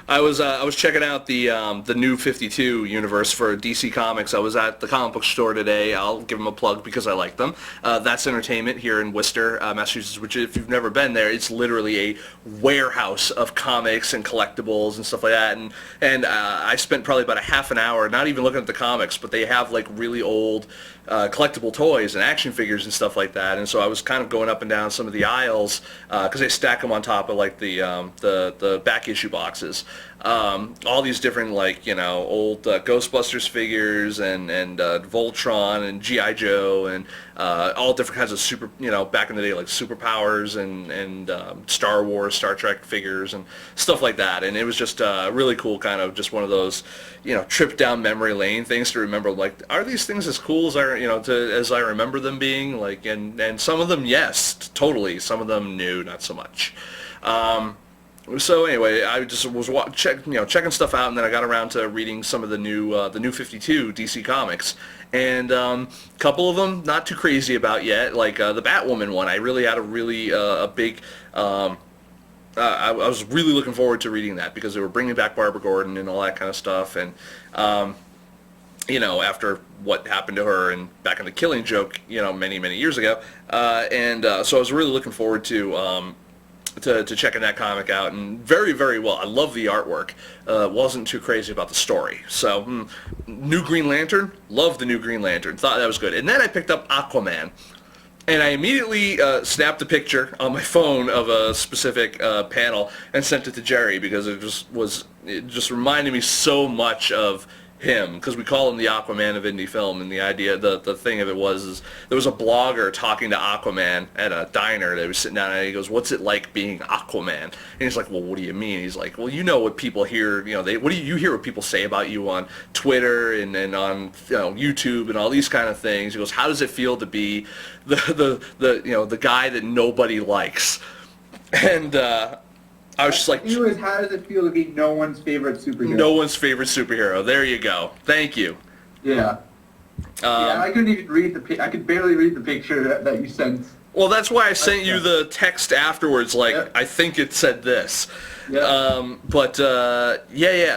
I was checking out the new 52 universe for DC Comics. I was at the comic book store today. I'll give them a plug because I like them. That's Entertainment here in Worcester, Massachusetts, which if you've never been there, it's literally a warehouse of comics and collectibles and stuff like that. And I spent probably about a half an hour not even looking at the comics, but they have like really old collectible toys and action figures and stuff like that. And so I was kind of going up and down some of the aisles because they stack them on top of like the back issue boxes. All these different old Ghostbusters figures and Voltron and G.I. Joe and all different kinds of super, back in the day like superpowers and Star Wars, Star Trek figures and stuff like that. And it was just really cool, kind of just one of those, trip down memory lane things to remember, like, are these things as cool as as I remember them being? Like, and some of them, yes, totally. Some of them, no, not so much. So anyway, I just was checking stuff out, and then I got around to reading some of the new 52 DC Comics, and a couple of them not too crazy about yet, like the Batwoman one. I really had a big. I was really looking forward to reading that because they were bringing back Barbara Gordon and all that kind of stuff, and after what happened to her and back in the Killing Joke, many years ago, so I was really looking forward to checking that comic out, and very, very well. I love the artwork. Wasn't too crazy about the story. So, New Green Lantern, loved the New Green Lantern. Thought that was good. And then I picked up Aquaman, and I immediately snapped a picture on my phone of a specific panel and sent it to Jerry because it just reminded me so much of him, because we call him the Aquaman of indie film, and the idea, the thing of it was, is there was a blogger talking to Aquaman at a diner. They were sitting down, and he goes, "What's it like being Aquaman?" And he's like, "Well, what do you mean?" He's like, "Well, you know what people hear, what do you hear what people say about you on Twitter and on YouTube and all these kind of things." He goes, "How does it feel to be the guy that nobody likes?" And I was just like, how does it feel to be no one's favorite superhero? No one's favorite superhero. There you go. Thank you. Yeah. I couldn't even read I could barely read the picture that you sent. Well, that's why I sent you the text afterwards, I think it said this. Yeah.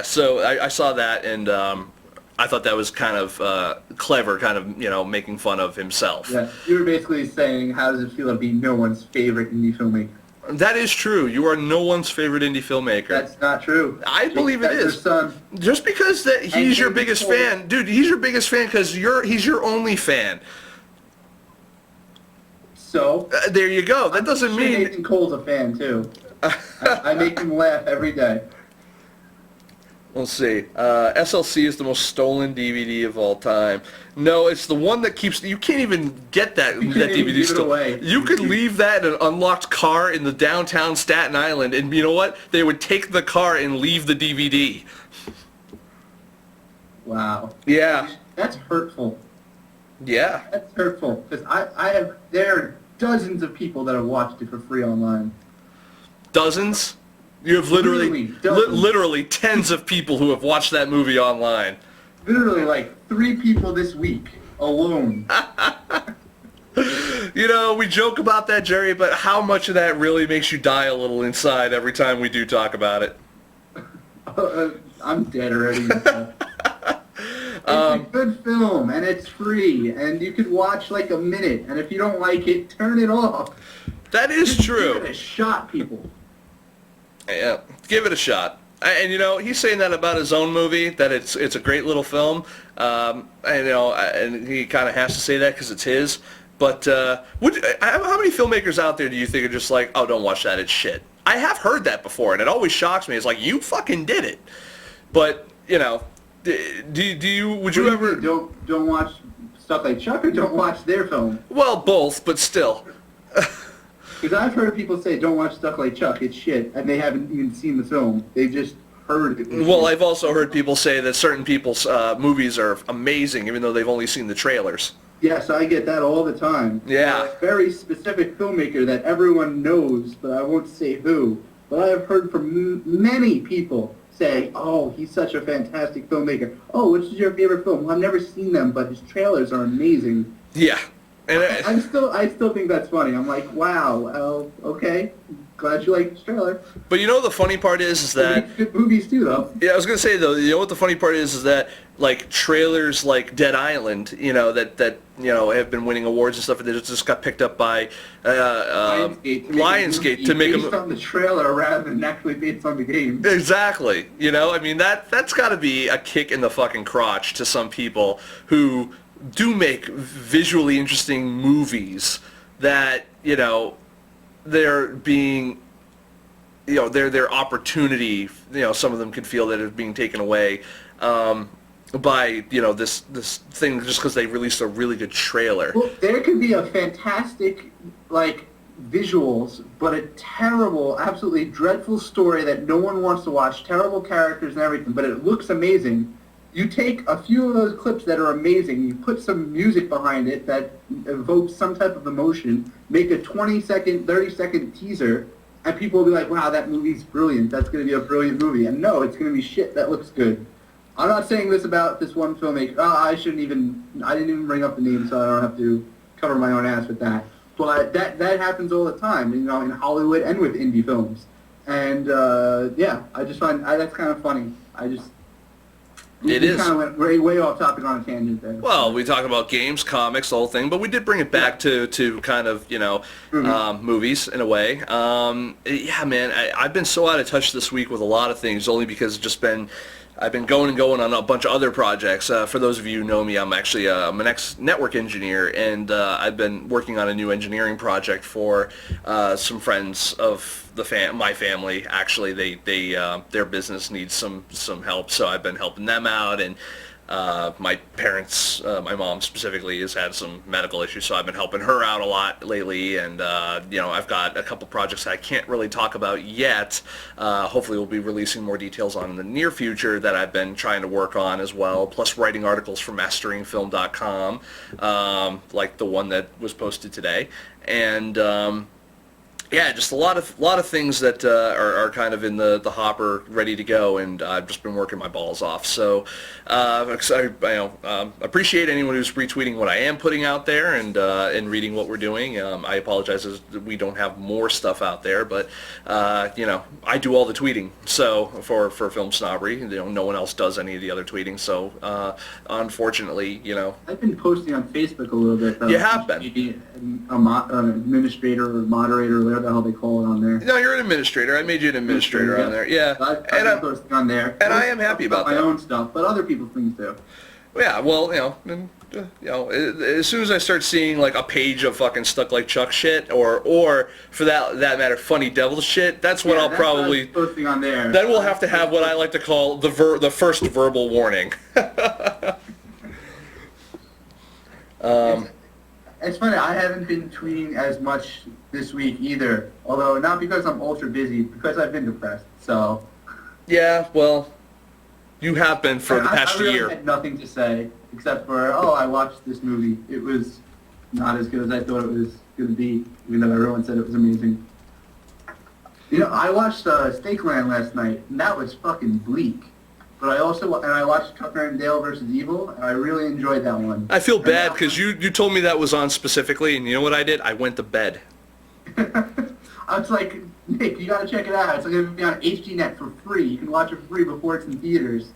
So I saw that, and I thought that was kind of clever, kind of, making fun of himself. Yeah. You were basically saying, how does it feel to be no one's favorite indie filmmaker? That is true. You are no one's favorite indie filmmaker. That's not true. I believe it is. Son. Just because that he's your biggest fan. Dude, he's your biggest fan because he's your only fan. So? There you go. That doesn't mean... Nathan Cole's a fan, too. I make him laugh every day. Let's see. SLC is the most stolen DVD of all time. No, it's the one that keeps... You can't even get that DVD stolen. You could leave that in an unlocked car in the downtown Staten Island, and you know what? They would take the car and leave the DVD. Wow. Yeah. That's hurtful. Yeah. That's hurtful. Because there are dozens of people that have watched it for free online. Dozens? You have literally tens of people who have watched that movie online. Literally, like 3 people this week alone. We joke about that, Jerry, but how much of that really makes you die a little inside every time we do talk about it? I'm dead already. It's a good film, and it's free, and you could watch like a minute, and if you don't like it, turn it off. That is Just true. Give it a shot, people. Yeah, give it a shot. And he's saying that about his own movie, that it's a great little film. And he kind of has to say that because it's his. But how many filmmakers out there do you think are just like, oh, don't watch that, it's shit? I have heard that before, and it always shocks me. It's like, you fucking did it. But would you ever don't watch stuff like Chuck, or don't watch their film? Well, both, but still. Because I've heard people say, don't watch stuff like Chuck, it's shit, and they haven't even seen the film. They just heard it. Well, I've also heard people say that certain people's movies are amazing, even though they've only seen the trailers. Yes, I get that all the time. Yeah. A very specific filmmaker that everyone knows, but I won't say who. But I have heard from many people say, oh, he's such a fantastic filmmaker. Oh, which is your favorite film? Well, I've never seen them, but his trailers are amazing. Yeah. And I still think that's funny. I'm like, wow, okay, glad you like this trailer. But the funny part is that... Good movies too, though. Yeah, I was going to say, though, what the funny part is that, like, trailers like Dead Island, that have been winning awards and stuff, and they just got picked up by Lionsgate to make them... Based on the trailer rather than actually based on the game. Exactly. That's got to be a kick in the fucking crotch to some people who do make visually interesting movies that, they're being, their opportunity, some of them could feel that it's being taken away by, this thing just because they released a really good trailer. Well, there could be a fantastic, visuals, but a terrible, absolutely dreadful story that no one wants to watch, terrible characters and everything, but it looks amazing. You take a few of those clips that are amazing, you put some music behind it that evokes some type of emotion, make a 20-second, 30-second teaser, and people will be like, wow, that movie's brilliant. That's going to be a brilliant movie. And no, it's going to be shit that looks good. I'm not saying this about this one filmmaker. I didn't even bring up the name, so I don't have to cover my own ass with that. But that happens all the time, in Hollywood and with indie films. And, I just find that's kind of funny. It is. Kind of went way off topic on a tangent there. Well, we talk about games, comics, the whole thing, but we did bring it back to kind of, movies in a way. Man, I've been so out of touch this week with a lot of things, only because it's just been, I've been going on a bunch of other projects. For those of you who know me, I'm actually I'm an ex-network engineer, and I've been working on a new engineering project for some friends of my family. Actually, their business needs some help, so I've been helping them out. And my parents, my mom specifically, has had some medical issues, so I've been helping her out a lot lately. And I've got a couple projects that I can't really talk about yet. Hopefully we'll be releasing more details on in the near future that I've been trying to work on as well, plus writing articles for masteringfilm.com, like the one that was posted today. And yeah, just a lot of things that are kind of in the hopper, ready to go, and I've just been working my balls off. So I appreciate anyone who's retweeting what I am putting out there and reading what we're doing. I apologize that we don't have more stuff out there, but I do all the tweeting. So for Film Snobbery, no one else does any of the other tweeting. So unfortunately, I've been posting on Facebook a little bit. Though. You have been. An administrator or moderator, whatever the hell they call it on there. No, you're an administrator. I made you an administrator on there. Yeah, I've been posting on there. And I am happy about that. My own stuff, but other people's things too. Yeah, well, as soon as I start seeing like a page of fucking Stuck Like Chuck shit, or for that matter, funny devil shit, that's what I'll probably posting on there. Then we'll have to have what I like to call the first verbal warning. It's funny, I haven't been tweeting as much this week either, although not because I'm ultra busy, because I've been depressed, so... Yeah, well, you have been for the past year. I had nothing to say, except for, I watched this movie. It was not as good as I thought it was going to be, even though everyone said it was amazing. I watched Stakeland last night, and that was fucking bleak. But I watched Tucker and Dale versus Evil, and I really enjoyed that one. I feel bad because you told me that was on specifically, and you know what I did? I went to bed. I was like, Nick, you gotta check it out. It's going to be on HDNet for free. You can watch it for free before it's in theaters,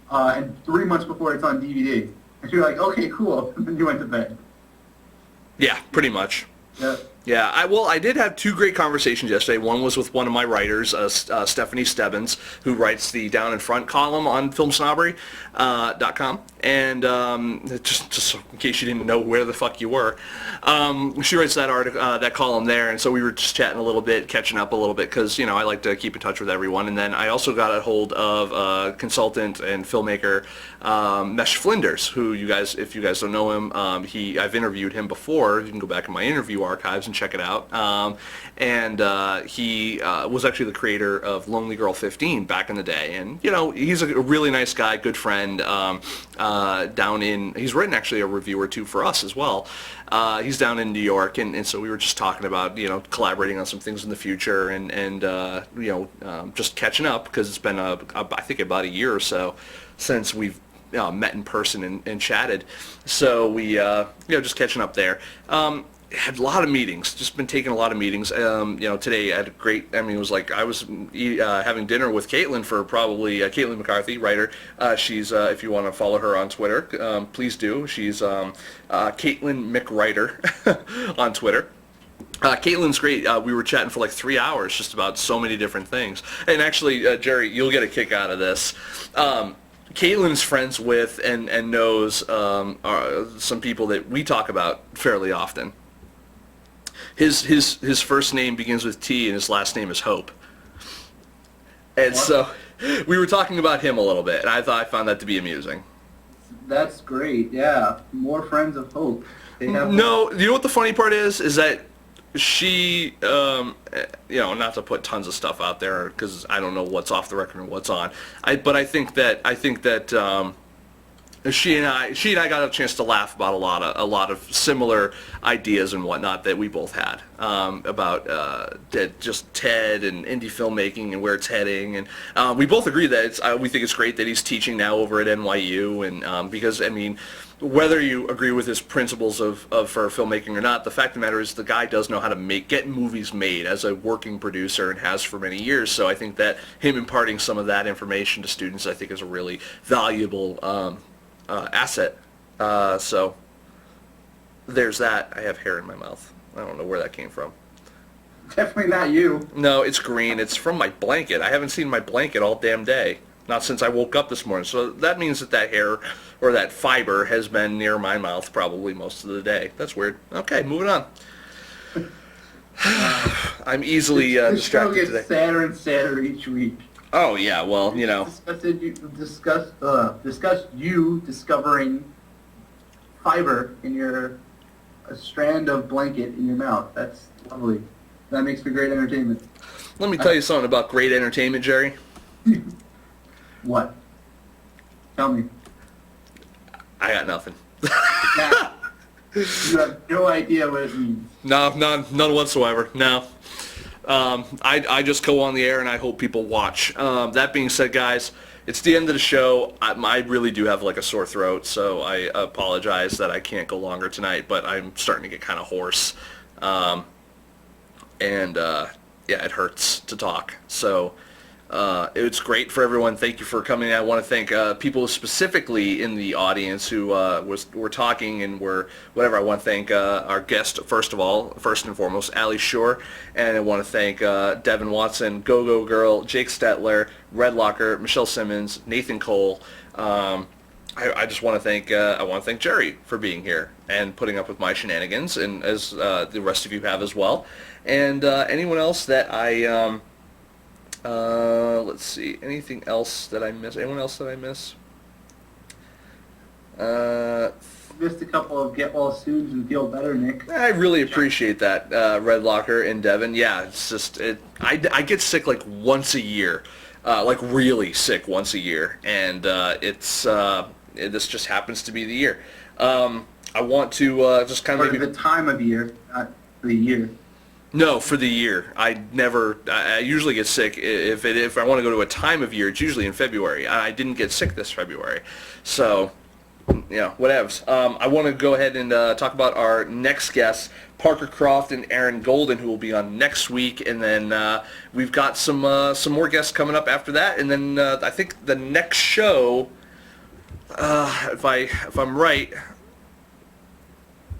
and 3 months before it's on DVD. And you're like, okay, cool. And then you went to bed. Yeah, pretty much. Yeah. Yeah, I did have two great conversations yesterday. One was with one of my writers, Stephanie Stebbins, who writes the Down in Front column on FilmSnobbery.com. And just in case you didn't know where the fuck you were, she writes that article, that column there. And so we were just chatting a little bit, catching up a little bit, because I like to keep in touch with everyone. And then I also got a hold of consultant and filmmaker Mesh Flinders, who if you guys don't know him, I've interviewed him before. You can go back in my interview archives and check it out. He was actually the creator of Lonely Girl 15 back in the day, and he's a really nice guy, good friend. He's written actually a review or two for us as well. He's down in New York, and so we were just talking about collaborating on some things in the future, and just catching up, because it's been I think about a year or so since we've met in person and chatted. So we just catching up there. Had a lot of meetings, just been taking a lot of meetings. Today I had a great, it was like I was having dinner with Caitlin for probably, Caitlin McCarthy, writer. She's, if you want to follow her on Twitter, please do. She's Caitlin McWriter on Twitter. Caitlin's great. We were chatting for like 3 hours just about so many different things. And actually, Jerry, you'll get a kick out of this. Caitlin's friends with and knows some people that we talk about fairly often. His first name begins with T and his last name is Hope. And so we were talking about him a little bit, and I found that to be amusing. That's great. Yeah, more friends of Hope. No, you know what the funny part is that she, not to put tons of stuff out there because I don't know what's off the record and what's on. But I think that she and I got a chance to laugh about a lot of similar ideas and whatnot that we both had about just TED and indie filmmaking and where it's heading, and we both agree that we think it's great that he's teaching now over at NYU, and because whether you agree with his principles for filmmaking or not, the fact of the matter is the guy does know how to get movies made as a working producer and has for many years. So I think that him imparting some of that information to students, I think, is a really valuable asset. So there's that. I have hair in my mouth. I don't know where that came from. Definitely not you. No, it's green. It's from my blanket. I haven't seen my blanket all damn day. Not since I woke up this morning. So that means that hair or that fiber has been near my mouth probably most of the day. That's weird. Okay, moving on. I'm easily distracted gets today. sadder and sadder each week. Oh yeah, well, you know. Discuss you discovering fiber in a strand of blanket in your mouth. That's lovely. That makes for great entertainment. Let me tell you something about great entertainment, Jerry. What? Tell me. I got nothing. Nah. You have no idea what it means. No, none whatsoever. No. I just go on the air and I hope people watch. That being said, guys, it's the end of the show. I really do have like a sore throat, so I apologize that I can't go longer tonight, but I'm starting to get kind of hoarse. Yeah, it hurts to talk. So it's great for everyone. Thank you for coming. I want to thank people specifically in the audience who were talking and were whatever. I want to thank our guest first and foremost, Ali Scher, and I want to thank Devin Watson, Go Girl, Jake Stetler, Red Locker, Michelle Simmons, Nathan Cole. I just want to thank Jerry for being here and putting up with my shenanigans, and as the rest of you have as well. And anyone else that I let's see, anything else that I miss? Anyone else that I miss? Missed a couple of get well soons and feel better, Nick. I really appreciate that, Red Locker and Devin. Yeah, it's just I get sick like once a year, like really sick once a year, and this just happens to be the year. I want to just kind of the time of year, not the year. No, for the year. I usually get sick if I want to go to a time of year. It's usually in February. I didn't get sick this February, so yeah, whatevs. I want to go ahead and talk about our next guests, Parker Croft and Aaron Golden, who will be on next week, and then we've got some more guests coming up after that, and then I think the next show, if I'm right,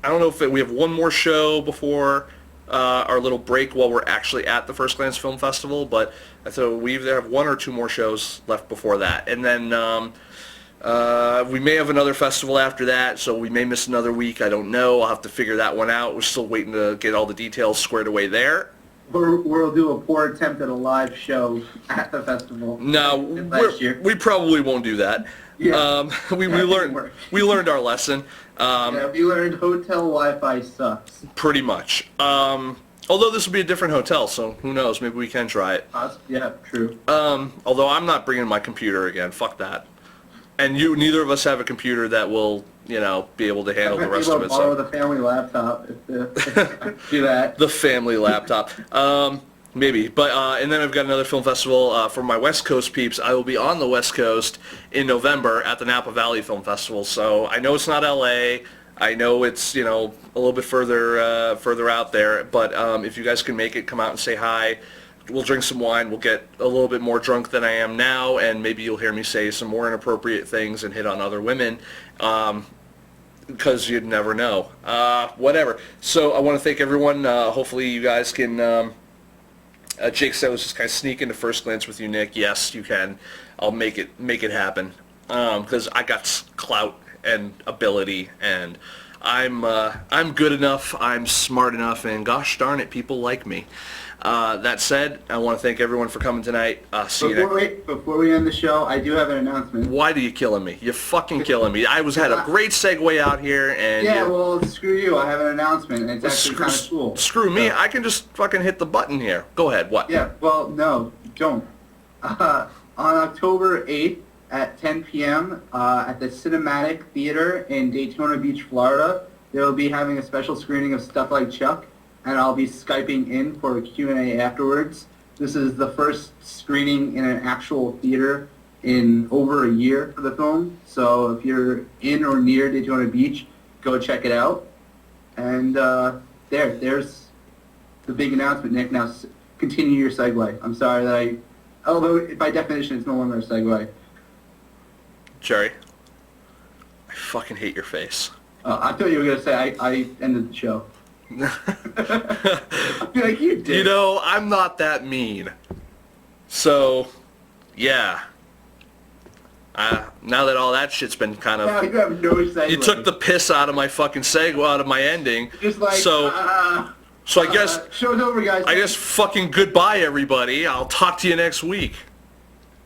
I don't know if we have one more show before our little break while we're actually at the First Glance Film Festival, but so we either have one or two more shows left before that, and then we may have another festival after that, so we may miss another week. I don't know. I'll have to figure that one out. We're still waiting to get all the details squared away there. We'll do a poor attempt at a live show at the festival. No, we probably won't do that. Yeah. We learned our lesson. We learned hotel Wi-Fi sucks. Pretty much. Although this will be a different hotel, so who knows? Maybe we can try it. Yeah, true. Although I'm not bringing my computer again. Fuck that. And neither of us have a computer that will, be able to handle the rest of it. Borrow the family laptop if do that. The family laptop. Maybe. But and then I've got another film festival for my West Coast peeps. I will be on the West Coast in November at the Napa Valley Film Festival. So I know it's not LA. I know it's, a little bit further out there. But if you guys can make it, come out and say hi. We'll drink some wine. We'll get a little bit more drunk than I am now, and maybe you'll hear me say some more inappropriate things and hit on other women, because you'd never know. Whatever. So I want to thank everyone. Hopefully you guys can. Jake said, "Let's just kind of sneak into First Glance with you, Nick." Yes, you can. I'll make it happen, because I got clout and ability, and I'm good enough. I'm smart enough, and gosh darn it, people like me. That said, I want to thank everyone for coming tonight. See you next. Before we end the show, I do have an announcement. Why are you killing me? You're fucking killing me. I had a great segue out here, and well, screw you. I have an announcement, and it's actually kind of cool. Screw me. I can just fucking hit the button here. Go ahead. What? Yeah. Well, no, don't. On October 8th at 10 p.m. At the Cinematic Theater in Daytona Beach, Florida, they will be having a special screening of Stuff Like Chuck, and I'll be Skyping in for a Q&A afterwards. This is the first screening in an actual theater in over a year for the film, so if you're in or near Daytona Beach, go check it out. And there's the big announcement, Nick. Now continue your segue. I'm sorry that although by definition it's no longer a segue. Jerry, I fucking hate your face. I thought you were going to say I ended the show. I feel like you did. I'm not that mean. So, yeah. Now that all that shit's been kind Now of... you have no segue. You took the piss out of my fucking segue, out of my ending. Just like, so I guess... show's over, guys. I guess fucking goodbye, everybody. I'll talk to you next week.